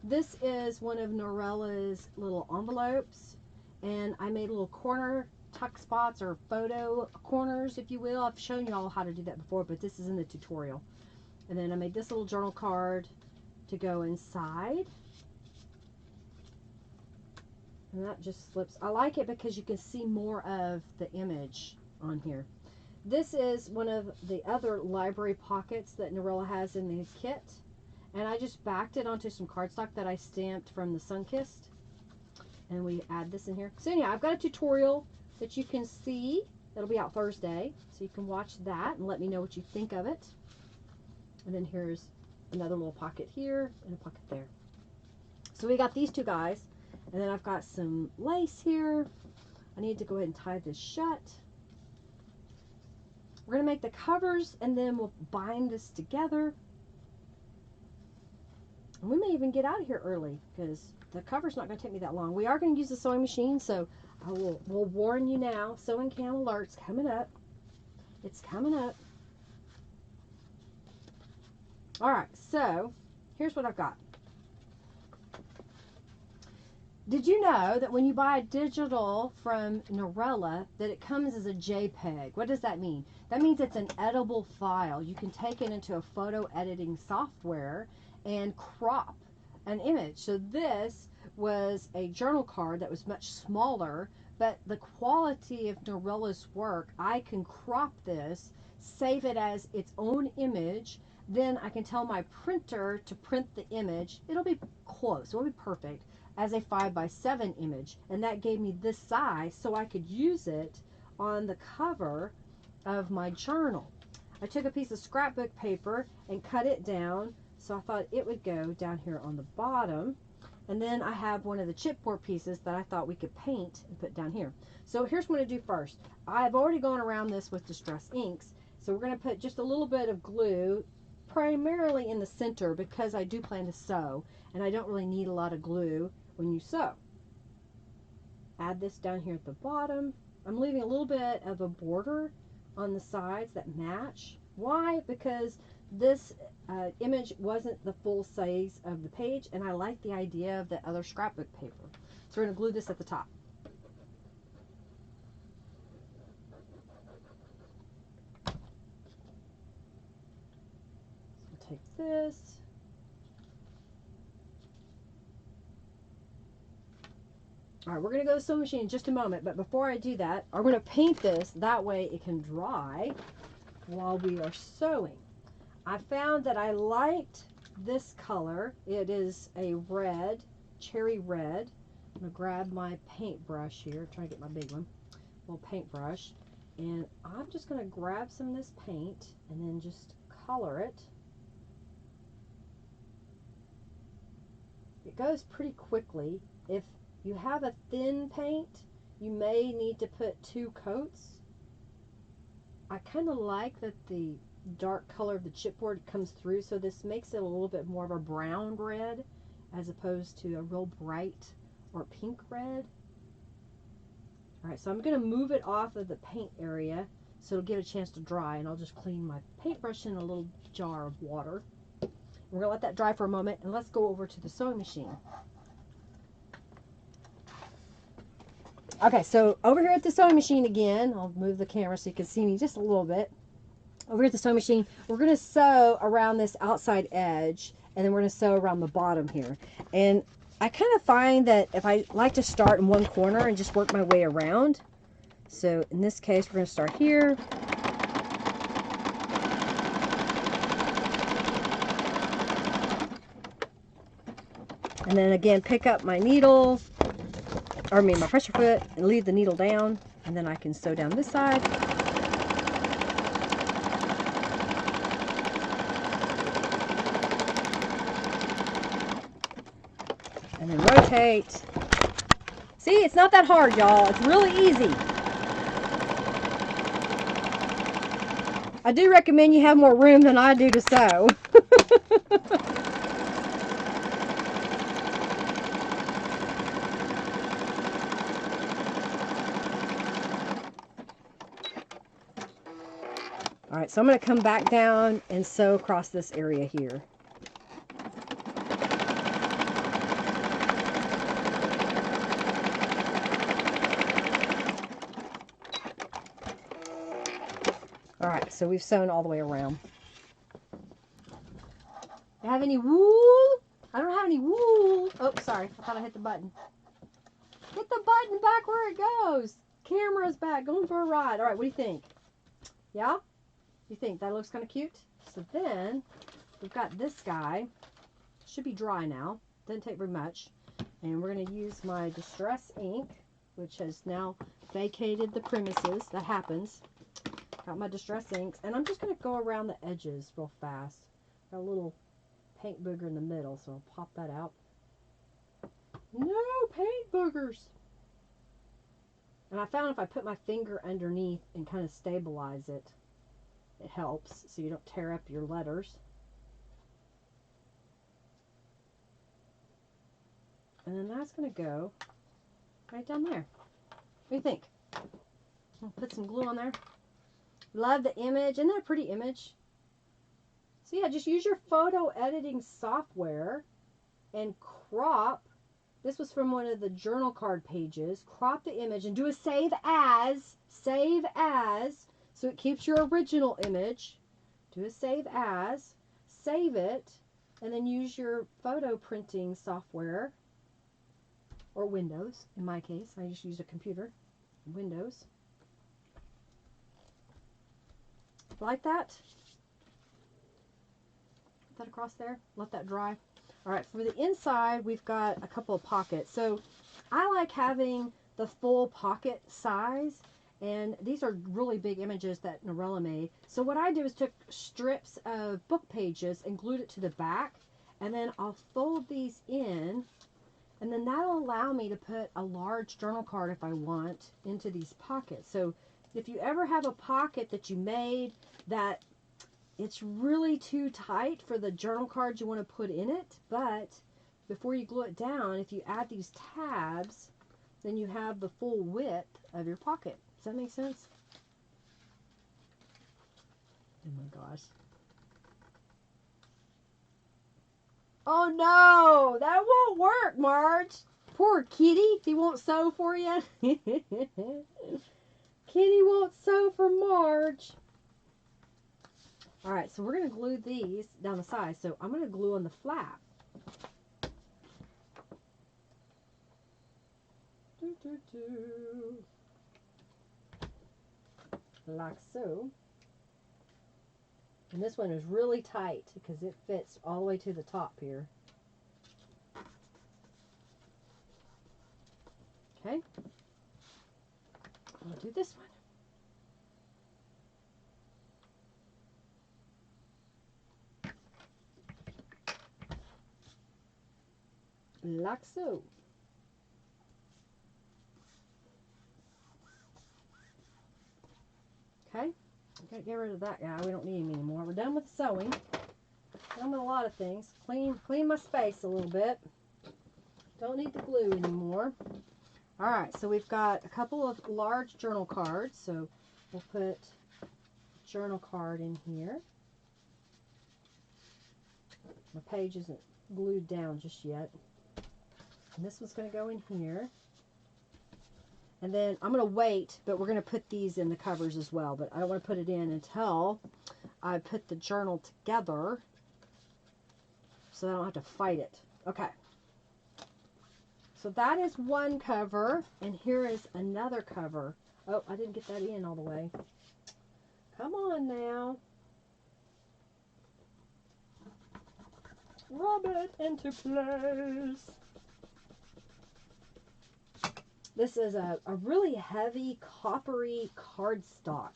Speaker 1: This is one of Norella's little envelopes, and I made little corner tuck spots or photo corners, if you will. I've shown you all how to do that before, but this is in the tutorial. And then I made this little journal card to go inside. And that just slips. I like it because you can see more of the image on here. This is one of the other library pockets that Norella has in the kit. And I just backed it onto some cardstock that I stamped from the Sunkist. And we add this in here. So anyhow, I've got a tutorial that you can see. That'll be out Thursday. So you can watch that and let me know what you think of it. And then here's another little pocket here and a pocket there. So we got these two guys. And then I've got some lace here. I need to go ahead and tie this shut. We're going to make the covers, and then we'll bind this together. And we may even get out of here early because the cover's not going to take me that long. We are going to use the sewing machine, so we'll warn you now. Sewing cam alert's coming up. It's coming up. All right, so here's what I've got. Did you know that when you buy a digital from Norella that it comes as a JPEG? What does that mean? That means it's an editable file. You can take it into a photo editing software and crop an image. So this was a journal card that was much smaller, but the quality of Norella's work, I can crop this, save it as its own image, then I can tell my printer to print the image. It'll be close, it'll be perfect, as a 5x7 image, and that gave me this size so I could use it on the cover of my journal. I took a piece of scrapbook paper and cut it down, so I thought it would go down here on the bottom. And then I have one of the chipboard pieces that I thought we could paint and put down here. So here's what I'm going to do first. I've already gone around this with Distress Inks, so we're going to put just a little bit of glue primarily in the center because I do plan to sew, and I don't really need a lot of glue when you sew. Add this down here at the bottom. I'm leaving a little bit of a border on the sides that match. Why? Because this image wasn't the full size of the page, and I like the idea of the other scrapbook paper. So we're going to glue this at the top. So we'll take this. All right, we're going to go to the sewing machine in just a moment, but before I do that, I'm going to paint this. That way it can dry while we are sewing. I found that I liked this color. It is a red, cherry red. I'm going to grab my paintbrush here, try to get my big one, little paintbrush, and I'm just going to grab some of this paint and then just color it. It goes pretty quickly. If you have a thin paint, you may need to put 2 coats. I kind of like that the dark color of the chipboard comes through, so this makes it a little bit more of a brown red as opposed to a real bright or pink red. Alright, so I'm going to move it off of the paint area so it'll get a chance to dry, and I'll just clean my paintbrush in a little jar of water. We're going to let that dry for a moment, and let's go over to the sewing machine. Okay, so over here at the sewing machine again, I'll move the camera so you can see me just a little bit. Over here at the sewing machine, we're going to sew around this outside edge, and then we're going to sew around the bottom here. And I kind of find that if I like to start in one corner and just work my way around. So in this case, we're going to start here. And then again, pick up my needle, or my pressure foot, and leave the needle down. And then I can sew down this side. And then rotate. See, it's not that hard, y'all. It's really easy. I do recommend you have more room than I do to sew. Alright, so I'm going to come back down and sew across this area here. Alright, so we've sewn all the way around. Do you have any wool? I don't have any wool. Oh, sorry. I thought I hit the button. Hit the button back where it goes. Camera's back. Going for a ride. Alright, what do you think? Yeah? You think that looks kind of cute? So then, we've got this guy. Should be dry now. Didn't take very much. And we're going to use my Distress ink, which has now vacated the premises. That happens. Got my Distress inks. And I'm just going to go around the edges real fast. Got a little paint booger in the middle, so I'll pop that out. No paint boogers! And I found if I put my finger underneath and kind of stabilize it, it helps so you don't tear up your letters. And then that's going to go right down there. What do you think? I'll put some glue on there. Love the image. Isn't that a pretty image? So yeah, just use your photo editing software and crop. This was from one of the journal card pages. Crop the image and do a save as. Save as. So it keeps your original image. Do a save as. Save it. And then use your photo printing software. Or Windows, in my case. I just use a computer. Windows. Like that. Put that across there. Let that dry. Alright, for the inside, we've got a couple of pockets. So I like having the full pocket size. And these are really big images that Norella made. So what I do is took strips of book pages and glued it to the back. And then I'll fold these in. And then that'll allow me to put a large journal card if I want into these pockets. So if you ever have a pocket that you made that it's really too tight for the journal card you want to put in it, but before you glue it down, if you add these tabs, then you have the full width of your pocket. Does that make sense? Oh my gosh. Oh no, that won't work, Marge. Poor Kitty. He won't sew for you. Kitty won't sew for Marge. Alright, so we're going to glue these down the side. So I'm going to glue on the flap. Like so. And this one is really tight because it fits all the way to the top here. Okay. I'll do this one. Like so. Okay. Okay, get rid of that guy. We don't need him anymore. We're done with sewing. Done with a lot of things. Clean my space a little bit. Don't need the glue anymore. Alright, so we've got a couple of large journal cards. So we'll put a journal card in here. The page isn't glued down just yet. And this one's going to go in here. And then I'm going to wait, but we're going to put these in the covers as well. But I don't want to put it in until I put the journal together so I don't have to fight it. Okay. So that is one cover. And here is another cover. Oh, I didn't get that in all the way. Come on now. Rub it into place. This is a really heavy coppery cardstock.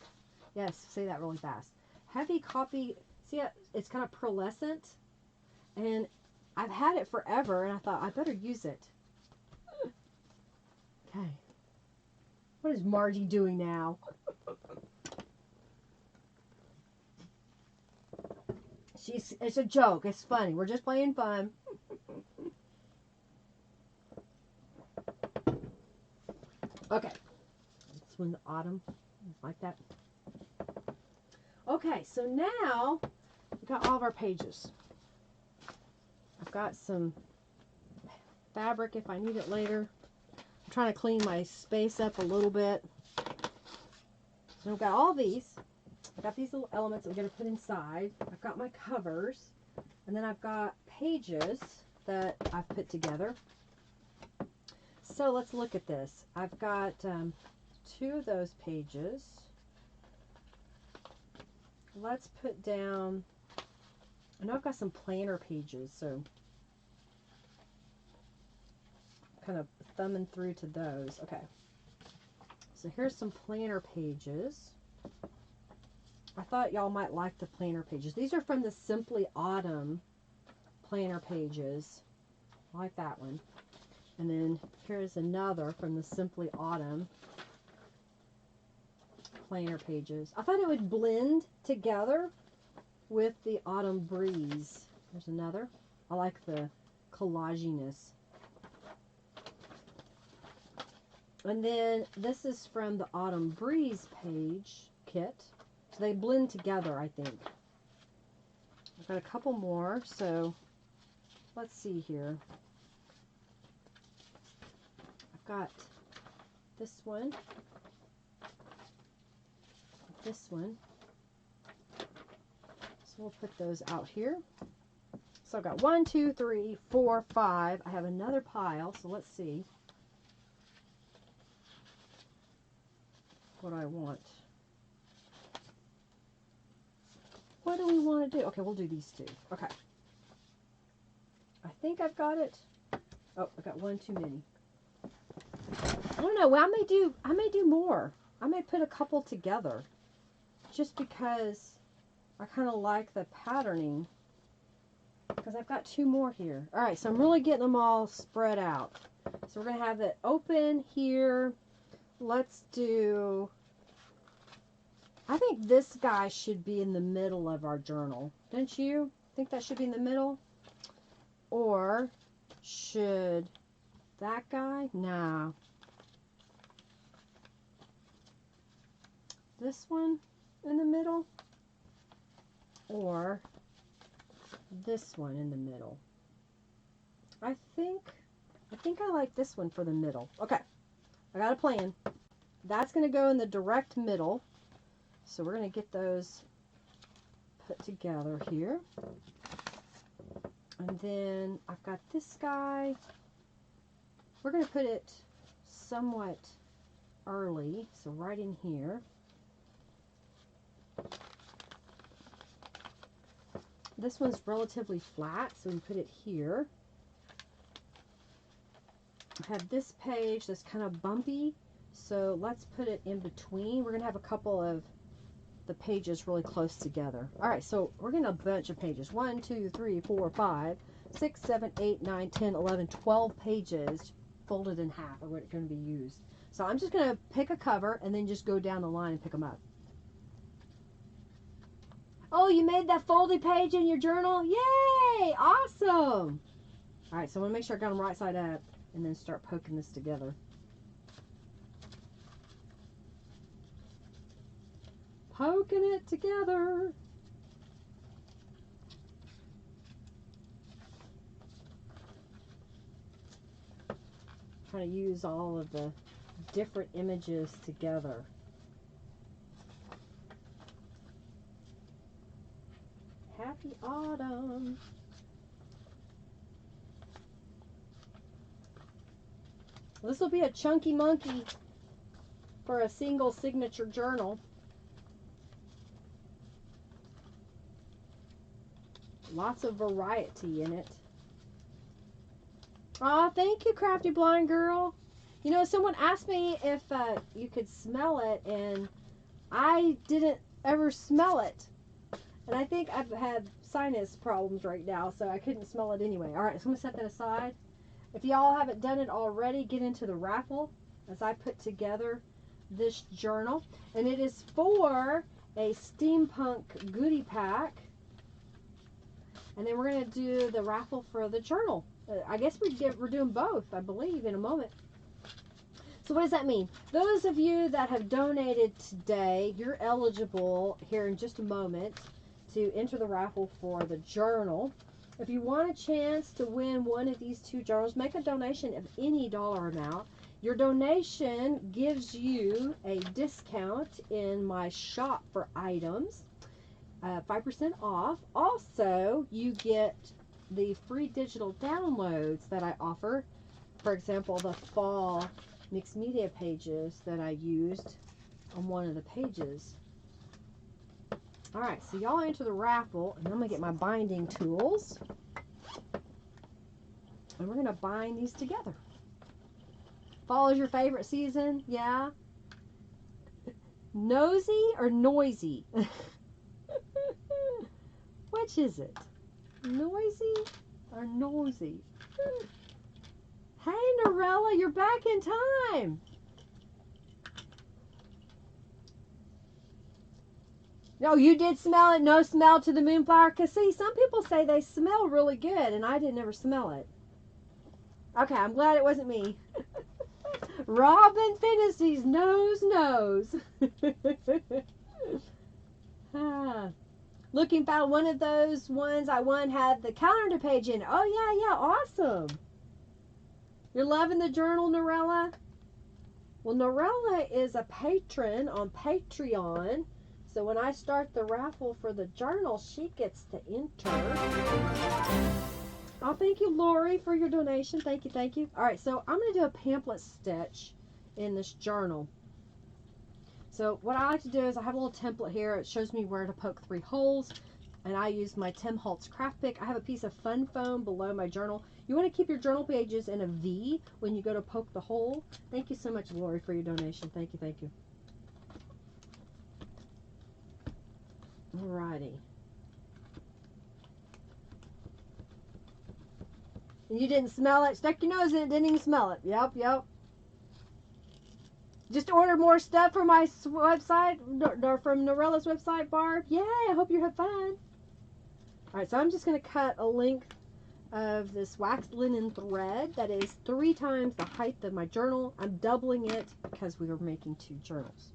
Speaker 1: Yes, say that really fast. Heavy copy. See, it's kind of pearlescent. And I've had it forever, and I thought I better use it. Okay. What is Margie doing now? It's a joke. It's funny. We're just playing fun. Okay. This one's autumn. Like that. Okay, so now we've got all of our pages. I've got some fabric if I need it later. I'm trying to clean my space up a little bit. So I've got all these. I've got these little elements I'm going to put inside. I've got my covers. And then I've got pages that I've put together. So let's look at this. I've got 2 of those pages. Let's put down, I know I've got some planner pages, so kind of thumbing through to those. Okay. So here's some planner pages. I thought y'all might like the planner pages. These are from the Simply Autumn planner pages. I like that one. And then here's another from the Simply Autumn planner pages. I thought it would blend together with the Autumn Breeze. There's another. I like the collaginess. And then this is from the Autumn Breeze page kit. So they blend together, I think. I've got a couple more, so let's see here. I've got this one, this one. So we'll put those out here. So I've got 1, 2, 3, 4, 5. I have another pile, so let's see what I want. What do we want to do? Okay, we'll do these 2. Okay. I think I've got it. Oh, I got one too many. I don't know. Well, I may do more. I may put a couple together just because I kind of like the patterning, because I've got 2 more here. All right, so I'm really getting them all spread out. So we're going to have it open here. Let's do, I think this guy should be in the middle of our journal. Don't you think that should be in the middle? Or should that guy? No. This one in the middle? Or this one in the middle? I think I like this one for the middle. Okay. I got a plan. That's going to go in the direct middle. So we're going to get those put together here. And then I've got this guy. We're going to put it somewhat early. So right in here. This one's relatively flat, so we put it here. I have this page that's kind of bumpy, so let's put it in between. We're going to have a couple of the pages really close together. Alright, so we're getting a bunch of pages. 1, 2, 3, 4, 5, 6, 7, 8, 9, 10, 11, 12 pages folded in half are what it's going to be used. So I'm just going to pick a cover and then just go down the line and pick them up. Oh, you made that folded page in your journal? Yay! Awesome! Alright, so I want to make sure I got them right side up and then start poking this together. Poking it together. trying to use all of the different images together. Happy autumn. This will be a chunky monkey for a single signature journal. Lots of variety in it. Aw, thank you, Crafty Blind Girl. You know, someone asked me if you could smell it, and I didn't ever smell it. And I think I've had sinus problems right now, so I couldn't smell it anyway. All right, so I'm going to set that aside. If y'all haven't done it already, get into the raffle as I put together this journal. And it is for a steampunk goodie pack. And then we're going to do the raffle for the journal. I guess we're doing both, I believe, in a moment. So what does that mean? Those of you that have donated today, you're eligible here in just a moment to enter the raffle for the journal. If you want a chance to win one of these two journals, make a donation of any dollar amount. Your donation gives you a discount in my shop for items, 5% off. Also, you get the free digital downloads that I offer. For example, the fall mixed media pages that I used on one of the pages. All right, so y'all enter the raffle, and I'm going to get my binding tools. And we're going to bind these together. Fall is your favorite season? Yeah? Nosy or noisy? Which is it? Noisy or nosy? Hey, Norella, you're back in time. No, you did smell it. No smell to the moonflower. Because, see, some people say they smell really good, and I didn't ever smell it. Okay, I'm glad it wasn't me. Robin Fantasy's nose. Looking found one of those ones I won had the calendar page in. Oh, yeah, awesome. You're loving the journal, Norella? Well, Norella is a patron on Patreon. So when I start the raffle for the journal, she gets to enter. Oh, thank you, Lori, for your donation. Thank you. All right, so I'm going to do a pamphlet stitch in this journal. So what I like to do is I have a little template here. It shows me where to poke 3 holes. And I use my Tim Holtz craft pick. I have a piece of fun foam below my journal. You want to keep your journal pages in a V when you go to poke the hole. Thank you so much, Lori, for your donation. Thank you. Alrighty. And you didn't smell it? Stuck your nose in it, didn't even smell it. Yep. Just order more stuff from my website, or from Norella's website, Barb. Yay, I hope you have fun. Alright, so I'm just going to cut a length of this waxed linen thread that is 3 times the height of my journal. I'm doubling it because we were making 2 journals.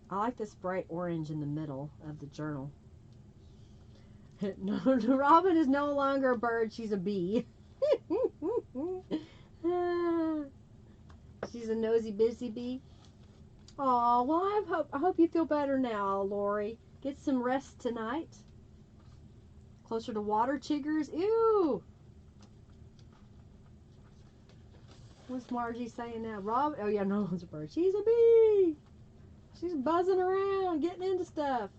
Speaker 1: I like this bright orange in the middle of the journal. No, Robin is no longer a bird, she's a bee. She's a nosy, busy bee. Aw, well, I hope you feel better now, Lori. Get some rest tonight. Closer to water chiggers. Ew! What's Margie saying now? Rob? Oh, yeah, no one's a bird. She's a bee. She's buzzing around, getting into stuff.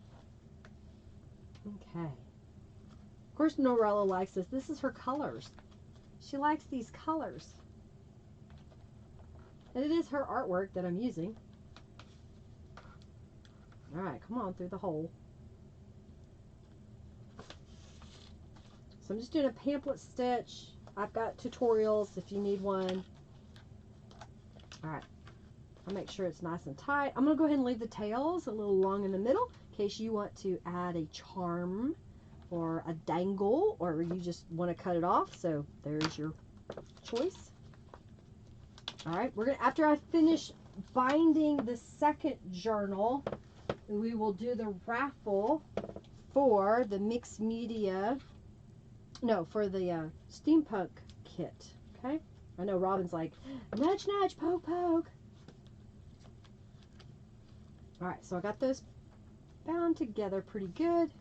Speaker 1: Okay. Of course, Norella likes this. This is her colors. She likes these colors. And it is her artwork that I'm using. Alright, come on through the hole. So I'm just doing a pamphlet stitch. I've got tutorials if you need one. Alright. I'll make sure it's nice and tight. I'm going to go ahead and leave the tails a little long in the middle in case you want to add a charm or a dangle, or you just want to cut it off. So there's your choice. Alright, we're gonna, after I finish binding the second journal, we will do the raffle for the mixed media, no, for the steampunk kit. Okay? I know Robin's like, nudge, nudge, poke, poke. Alright, so I got those bound together pretty good.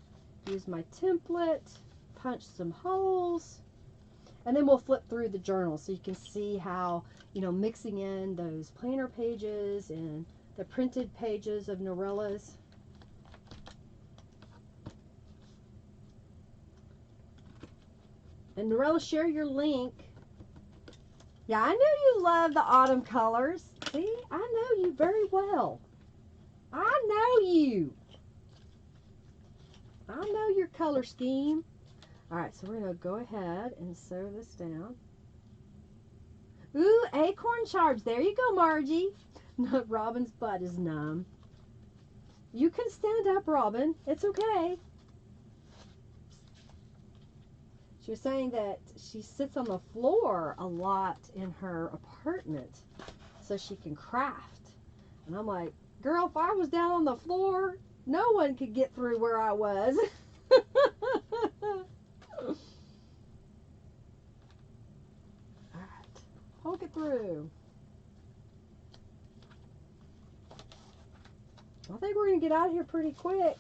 Speaker 1: Use my template, punch some holes, and then we'll flip through the journal so you can see how, you know, mixing in those planner pages and the printed pages of Norella's. And Norella, share your link. Yeah, I know you love the autumn colors. See, I know you very well. I know you. I know your color scheme. Alright, so we're going to go ahead and sew this down. Ooh, acorn shards. There you go, Margie. Robin's butt is numb. You can stand up, Robin. It's okay. She was saying that she sits on the floor a lot in her apartment so she can craft. And I'm like, girl, if I was down on the floor, no one could get through where I was. Alright, poke it through. I think we're going to get out of here pretty quick.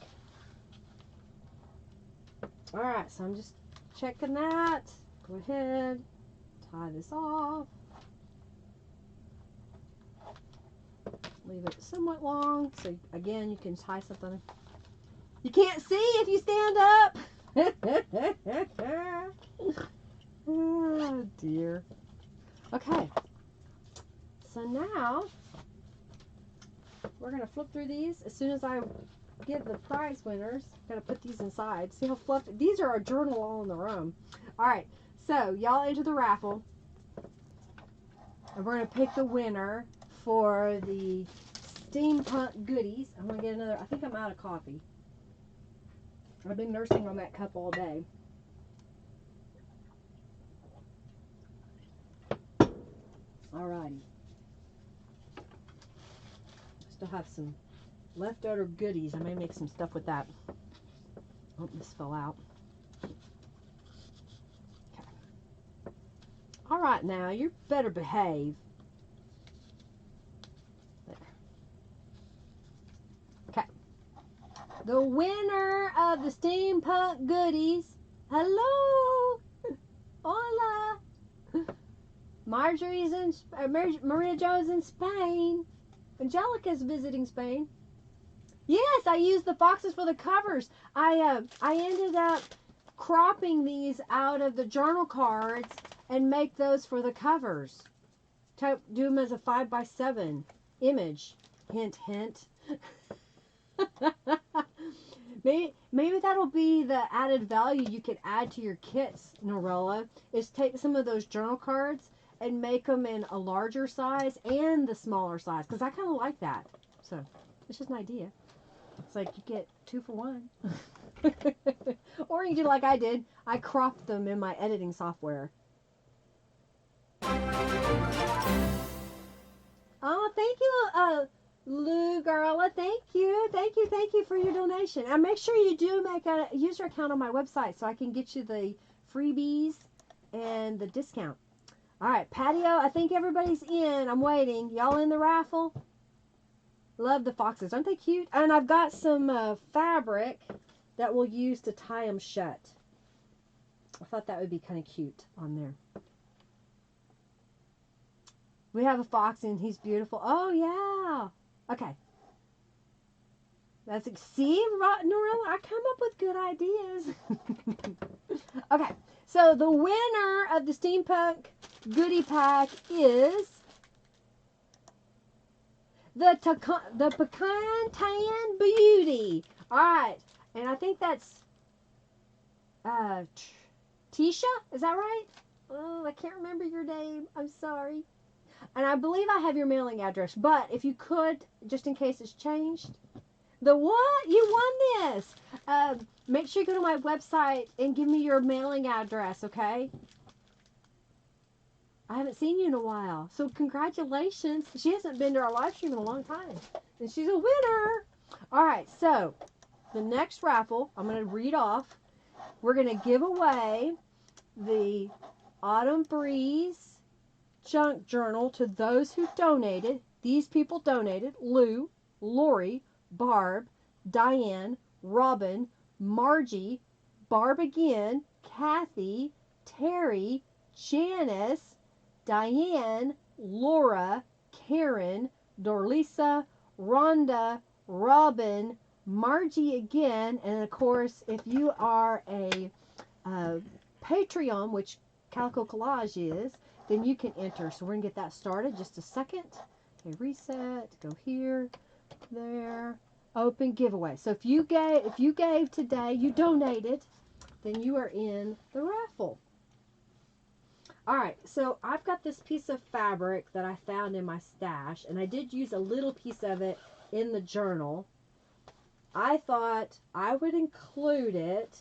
Speaker 1: Alright, so I'm just checking that. Go ahead, tie this off. Leave it somewhat long, so again you can tie something. You can't see if you stand up. Oh dear. Okay, so now we're gonna flip through these. As soon as I give the prize winners, I'm gonna put these inside. See how fluffy? These are a journal all in their own. All right, so y'all enter the raffle, and we're gonna pick the winner for the steampunk goodies. I'm gonna get another. I think I'm out of coffee. I've been nursing on that cup all day. Alrighty. Still have some leftover goodies. I may make some stuff with that. Oh, this fell out. Okay. Alright, now you better behave. There. Okay. The winner of the steampunk goodies. Hello. Hola. Marjorie's in Maria Jo's in Spain. Angelica's visiting Spain. Yes, I used the foxes for the covers. I ended up cropping these out of the journal cards and make those for the covers. Do them as a 5x7 image. Hint, hint. Maybe that'll be the added value you could add to your kits, Norella, is take some of those journal cards and make them in a larger size and the smaller size, because I kind of like that. So it's just an idea. It's like you get 2 for 1. Or you do like I did. I cropped them in my editing software. Oh, thank you, Lou Garla. Thank you for your donation. And make sure you do make a user account on my website so I can get you the freebies and the discount. All right, patio. I think everybody's in. I'm waiting. Y'all in the raffle? Love the foxes. Aren't they cute? And I've got some fabric that we'll use to tie them shut. I thought that would be kind of cute on there. We have a fox and he's beautiful. Oh, yeah. Okay. That's see, Norella, I come up with good ideas. Okay. So the winner of the Steampunk Goodie Pack is the Pecan Tan Beauty. All right. And I think that's Tisha. Is that right? Oh, I can't remember your name. I'm sorry. And I believe I have your mailing address. But if you could, just in case it's changed. The what? You won this. Make sure you go to my website and give me your mailing address, okay? I haven't seen you in a while. So congratulations. She hasn't been to our live stream in a long time. And she's a winner. All right, so the next raffle, I'm going to read off. We're going to give away the Autumn Breeze junk journal to those who donated. These people donated: Lou, Lori, Barb, Diane, Robin, Margie, Barb again, Kathy, Terry, Janice, Diane, Laura, Karen, Dorlisa, Rhonda, Robin, Margie again, and of course, if you are a Patreon, which Calico Collage is, then you can enter. So we're gonna get that started. Just a second. Okay, reset. Go here, there. Open giveaway. So if you gave today, you donated, then you are in the raffle. All right. So I've got this piece of fabric that I found in my stash, and I did use a little piece of it in the journal. I thought I would include it.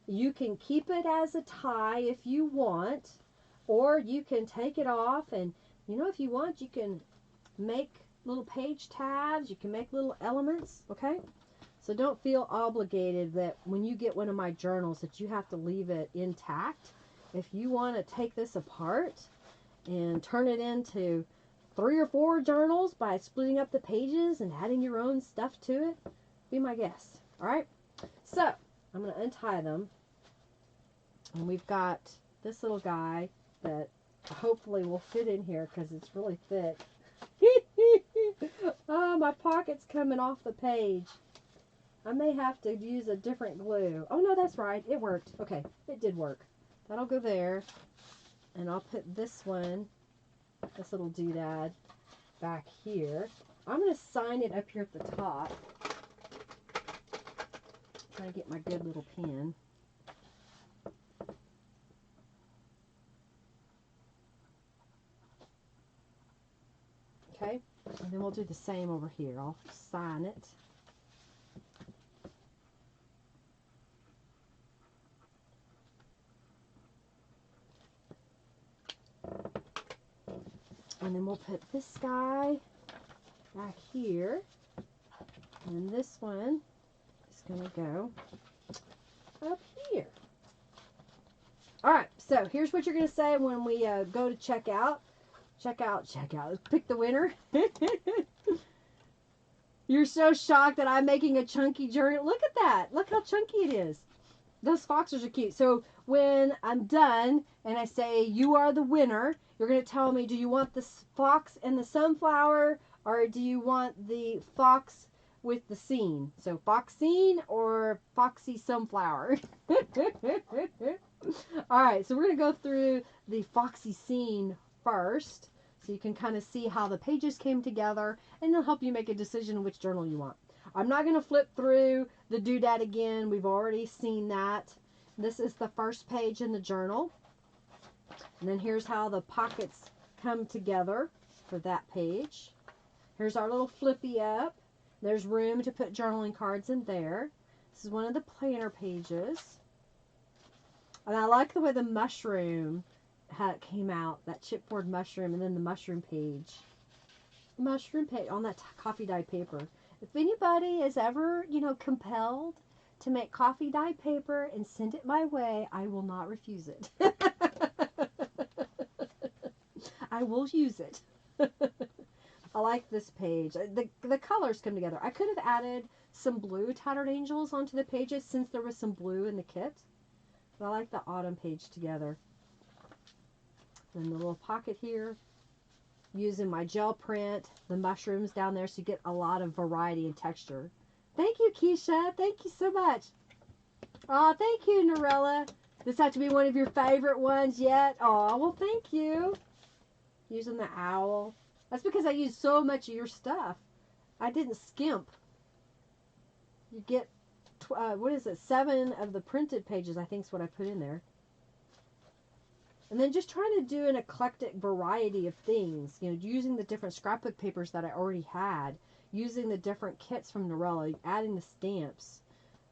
Speaker 1: You can keep it as a tie if you want, or you can take it off, and if you want, you can make little page tabs, you can make little elements, okay? So don't feel obligated that when you get one of my journals that you have to leave it intact. If you want to take this apart and turn it into 3 or 4 journals by splitting up the pages and adding your own stuff to it, be my guest. All right, so I'm going to untie them, and we've got this little guy that hopefully will fit in here because it's really thick. Oh, my pocket's coming off the page. I may have to use a different glue. Oh no, that's right, it worked. Okay, it did work. That'll go there, and I'll put this one, this little doodad, back here. I'm going to sign it up here at the top. Trying to get my good little pen. Okay, and then we'll do the same over here. I'll sign it. And then we'll put this guy back here. And this one is going to go up here. Alright, so here's what you're going to say when we go to check out. Check out. Pick the winner. You're so shocked that I'm making a chunky journal. Look at that. Look how chunky it is. Those foxes are cute. So when I'm done and I say you are the winner, you're going to tell me, do you want the fox and the sunflower, or do you want the fox with the scene? So fox scene or foxy sunflower. All right, so we're going to go through the foxy scene first, so you can kind of see how the pages came together, and it'll help you make a decision which journal you want. I'm not going to flip through the doodad again. We've already seen that. This is the first page in the journal. And then here's how the pockets come together for that page. Here's our little flippy up. There's room to put journaling cards in there. This is one of the planner pages. And I like the way the mushroom, how it came out, that chipboard mushroom, and then the mushroom page. Mushroom page on that coffee dye paper. If anybody is ever, compelled to make coffee dye paper and send it my way, I will not refuse it. I will use it. I like this page. The colors come together. I could have added some blue Tattered Angels onto the pages since there was some blue in the kit. But I like the autumn page together. And the little pocket here. Using my gel print, the mushrooms down there, so you get a lot of variety and texture. Thank you, Keisha. Thank you so much. Oh, thank you, Norella. This had to be one of your favorite ones yet. Oh, well, thank you. Using the owl. That's because I used so much of your stuff. I didn't skimp. You get, 7 of the printed pages, I think is what I put in there. And then just trying to do an eclectic variety of things, using the different scrapbook papers that I already had, using the different kits from Norella, adding the stamps,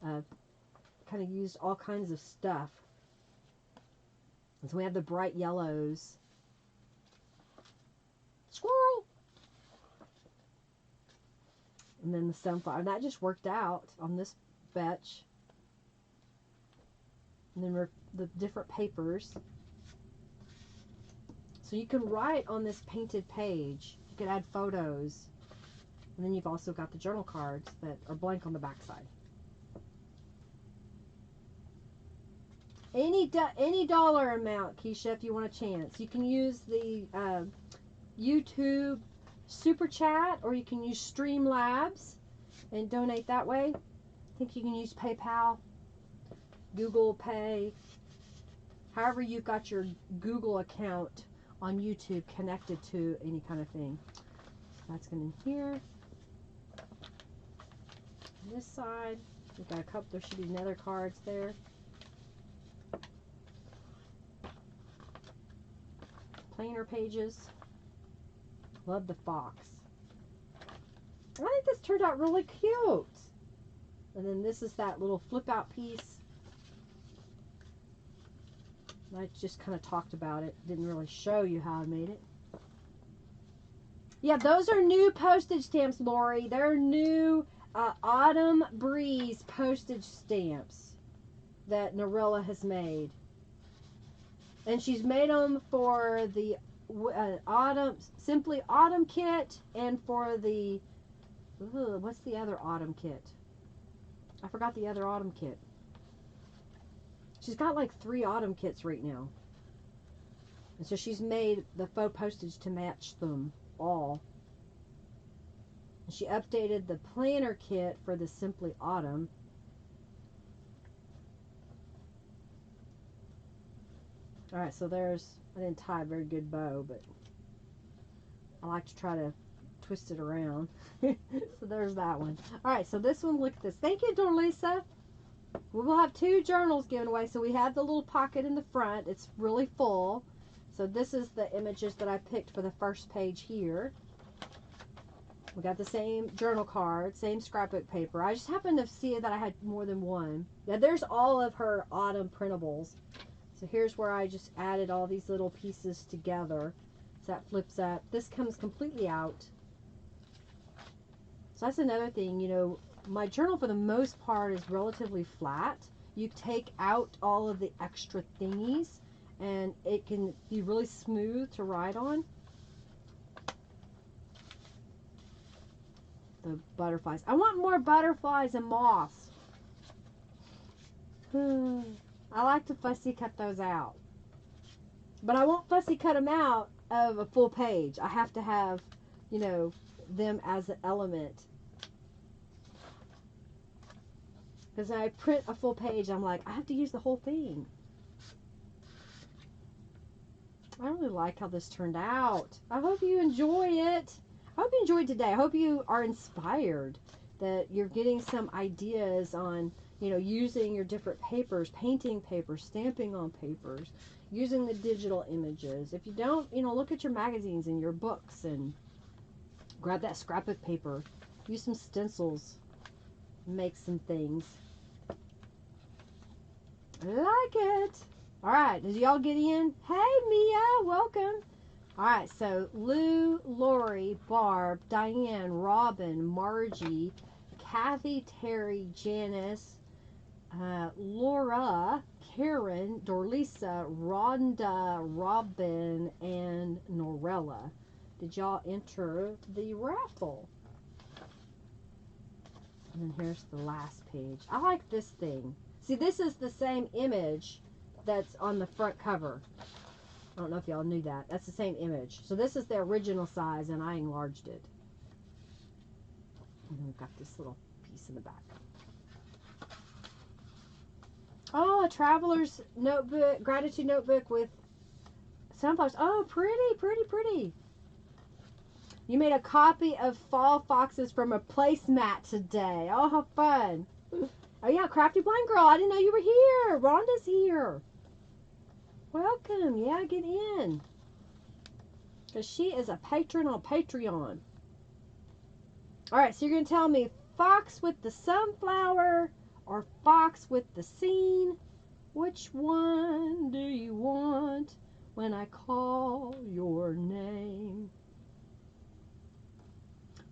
Speaker 1: kind of used all kinds of stuff. And so we have the bright yellows. Squirrel! And then the sunflower. And that just worked out on this batch. And then the different papers. So So you can write on this painted page. You can add photos. And then you've also got the journal cards that are blank on the back side. Any dollar amount, Keisha, if you want a chance. You can use the YouTube Super Chat, or you can use Streamlabs and donate that way. I think you can use PayPal, Google Pay, however you've got your Google account on YouTube connected to any kind of thing. That's going in here. On this side, we've got a couple, there should be nether cards there. Planner pages. Love the fox. I think this turned out really cute. And then this is that little flip out piece. I just kind of talked about it. Didn't really show you how I made it. Yeah, those are new postage stamps, Lori. They're new Autumn Breeze postage stamps that Norella has made. And she's made them for the Simply Autumn kit and for the, what's the other Autumn kit? I forgot the other Autumn kit. She's got like 3 Autumn kits right now. And so she's made the faux postage to match them all. And she updated the planner kit for the Simply Autumn. Alright, so there's, I didn't tie a very good bow, but I like to try to twist it around. So there's that one. Alright, so this one, look at this. Thank you, Dorlisa. We will have 2 journals given away. So we have the little pocket in the front. It's really full. So this is the images that I picked for the first page here. We got the same journal card, same scrapbook paper. I just happened to see that I had more than one. Yeah, there's all of her autumn printables. So here's where I just added all these little pieces together. So that flips up. This comes completely out. So that's another thing, you know, my journal for the most part is relatively flat. You take out all of the extra thingies and it can be really smooth to write on. The butterflies. I want more butterflies and moths. I like to fussy cut those out. But I won't fussy cut them out of a full page. I have to have, you know, them as an element. Because when I print a full page, I'm like, I have to use the whole thing. I really like how this turned out. I hope you enjoy it. I hope you enjoyed today. I hope you are inspired, that you're getting some ideas on, you know, using your different papers, painting papers, stamping on papers, using the digital images. If you don't, you know, look at your magazines and your books and grab that scrapbook paper. Use some stencils. Make some things. I like it. All right, did y'all get in? Hey, Mia, welcome. All right, so Lou, Lori, Barb, Diane, Robin, Margie, Kathy, Terry, Janice, Laura, Karen, Dorlisa, Rhonda, Robin, and Norella. Did y'all enter the raffle? And then here's the last page. I like this thing. See, this is the same image that's on the front cover. I don't know if y'all knew that. That's the same image. So this is the original size, and I enlarged it. And then we've got this little piece in the back. Oh, a traveler's notebook, gratitude notebook with sunflowers. Oh, pretty, pretty, pretty. You made a copy of Fall Foxes from a placemat today. Oh, how fun. Oh, yeah, Crafty Blind Girl. I didn't know you were here. Rhonda's here. Welcome. Yeah, get in. Because she is a patron on Patreon. All right, so you're going to tell me fox with the sunflower or fox with the scene. Which one do you want when I call your name?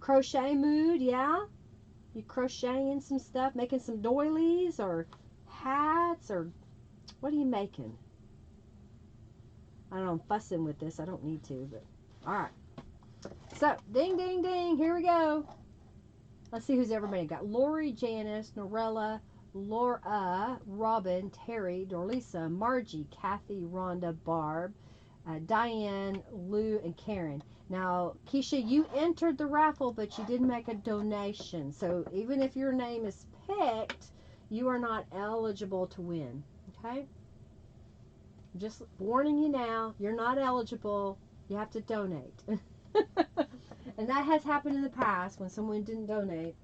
Speaker 1: Crochet mood, yeah? You crocheting some stuff, making some doilies or hats, or what are you making? I don't know, I'm fussing with this. I don't need to, but all right. So, ding, ding, ding. Here we go. Let's see who's everybody got. Lori, Janice, Norella, Laura, Robin, Terry, Dorlisa, Margie, Kathy, Rhonda, Barb, Diane, Lou, and Karen. Now, Keisha, you entered the raffle, but you didn't make a donation. So even if your name is picked, you are not eligible to win. Okay? Just warning you now, you're not eligible. You have to donate. And that has happened in the past when someone didn't donate.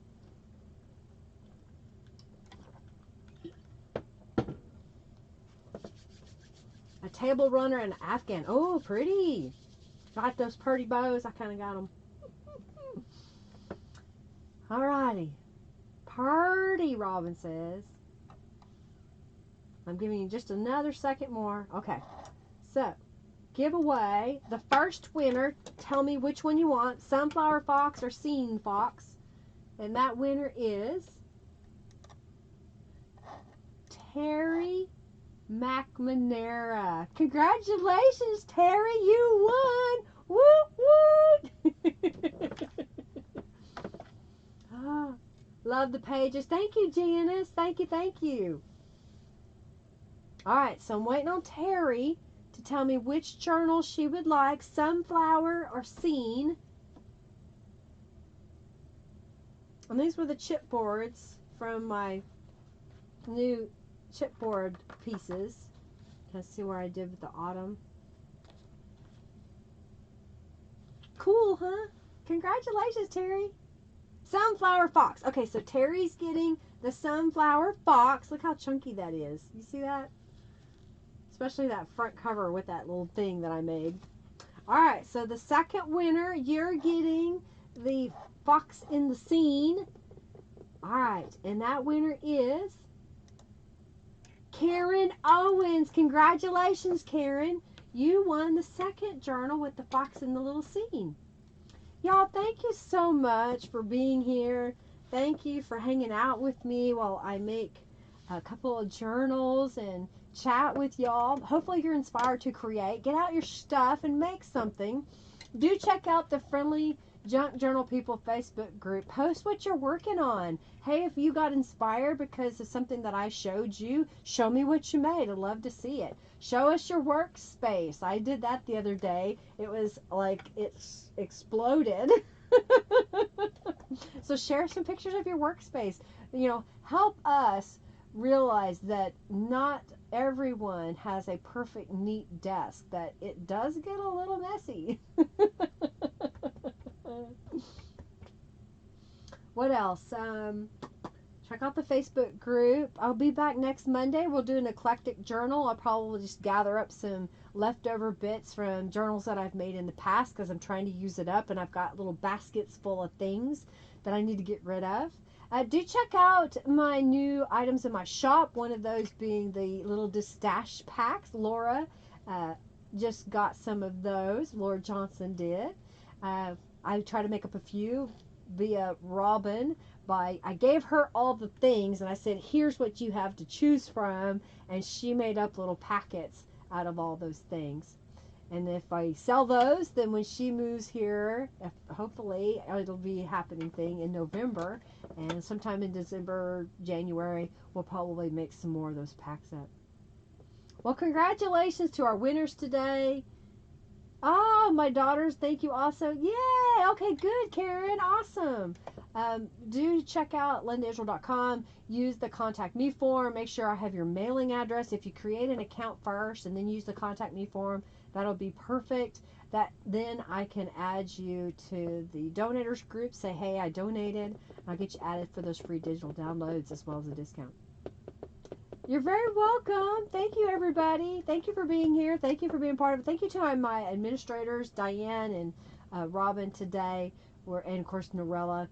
Speaker 1: A table runner and an Afghan. Oh, pretty. Got those pretty bows. I kind of got them. Alrighty. Party, Robin says. I'm giving you just another second more. Okay. So, giveaway. The first winner, tell me which one you want. Sunflower Fox or Scene Fox. And that winner is Terry McManera. Congratulations, Terry. You won. Woo, woo. Oh, love the pages. Thank you, Janice. Thank you, thank you. All right, so I'm waiting on Terry to tell me which journal she would like, Sunflower or Scene. And these were the chipboards from my new chipboard pieces. Let's see where I did with the autumn. Cool, huh? Congratulations, Terry. Sunflower Fox. Okay, so Terry's getting the Sunflower Fox. Look how chunky that is. You see that? Especially that front cover with that little thing that I made. Alright, so the second winner, you're getting the Fox in the Scene. Alright, and that winner is Karen Owens. Congratulations, Karen. You won the second journal with the Fox in the Little Scene. Y'all, thank you so much for being here. Thank you for hanging out with me while I make a couple of journals and chat with y'all. Hopefully you're inspired to create. Get out your stuff and make something. Do check out the Friendly Junk Journal People Facebook group. Post what you're working on. Hey, if you got inspired because of something that I showed you, show me what you made. I'd love to see it. Show us your workspace. I did that the other day. It was like it's exploded. So share some pictures of your workspace. You know, help us realize that not everyone has a perfect, neat desk, that it does get a little messy. What else? Check out the Facebook group. I'll be back next Monday. We'll do an eclectic journal. I'll probably just gather up some leftover bits from journals that I've made in the past because I'm trying to use it up, and I've got little baskets full of things that I need to get rid of. Do check out my new items in my shop, one of those being the little Distash packs. Laura just got some of those. Laura Johnson did. I try to make up a few via Robin. I gave her all the things and I said, here's what you have to choose from, and she made up little packets out of all those things. And if I sell those, then when she moves here, hopefully it'll be a happening thing in November, and sometime in December, January, we'll probably make some more of those packs up. Well, congratulations to our winners today. Oh, my daughters, thank you also. Yay! Okay, good, Karen. Awesome. Do check out lindaisrael.com. Use the contact me form. Make sure I have your mailing address. If you create an account first and then use the contact me form, that'll be perfect. Then I can add you to the donators group. Say, hey, I donated. I'll get you added for those free digital downloads as well as a discount. You're very welcome. Thank you, everybody. Thank you for being here. Thank you for being part of it. Thank you to my administrators, Diane and Robin today, and of course Norella,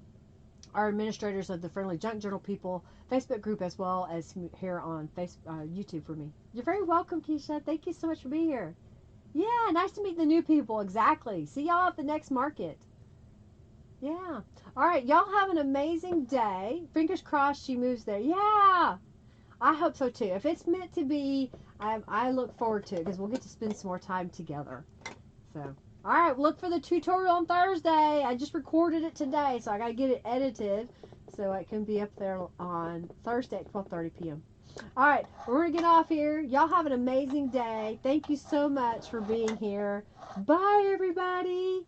Speaker 1: our administrators of the Friendly Junk Journal People Facebook group, as well as here on YouTube for me. You're very welcome, Keisha. Thank you so much for being here. Yeah, nice to meet the new people. Exactly. See y'all at the next market. Yeah. All right, y'all have an amazing day. Fingers crossed she moves there. Yeah. I hope so too. If it's meant to be, I look forward to it because we'll get to spend some more time together. So, all right, look for the tutorial on Thursday. I just recorded it today, so I got to get it edited so it can be up there on Thursday at 12:30 p.m. All right, we're going to get off here. Y'all have an amazing day. Thank you so much for being here. Bye, everybody.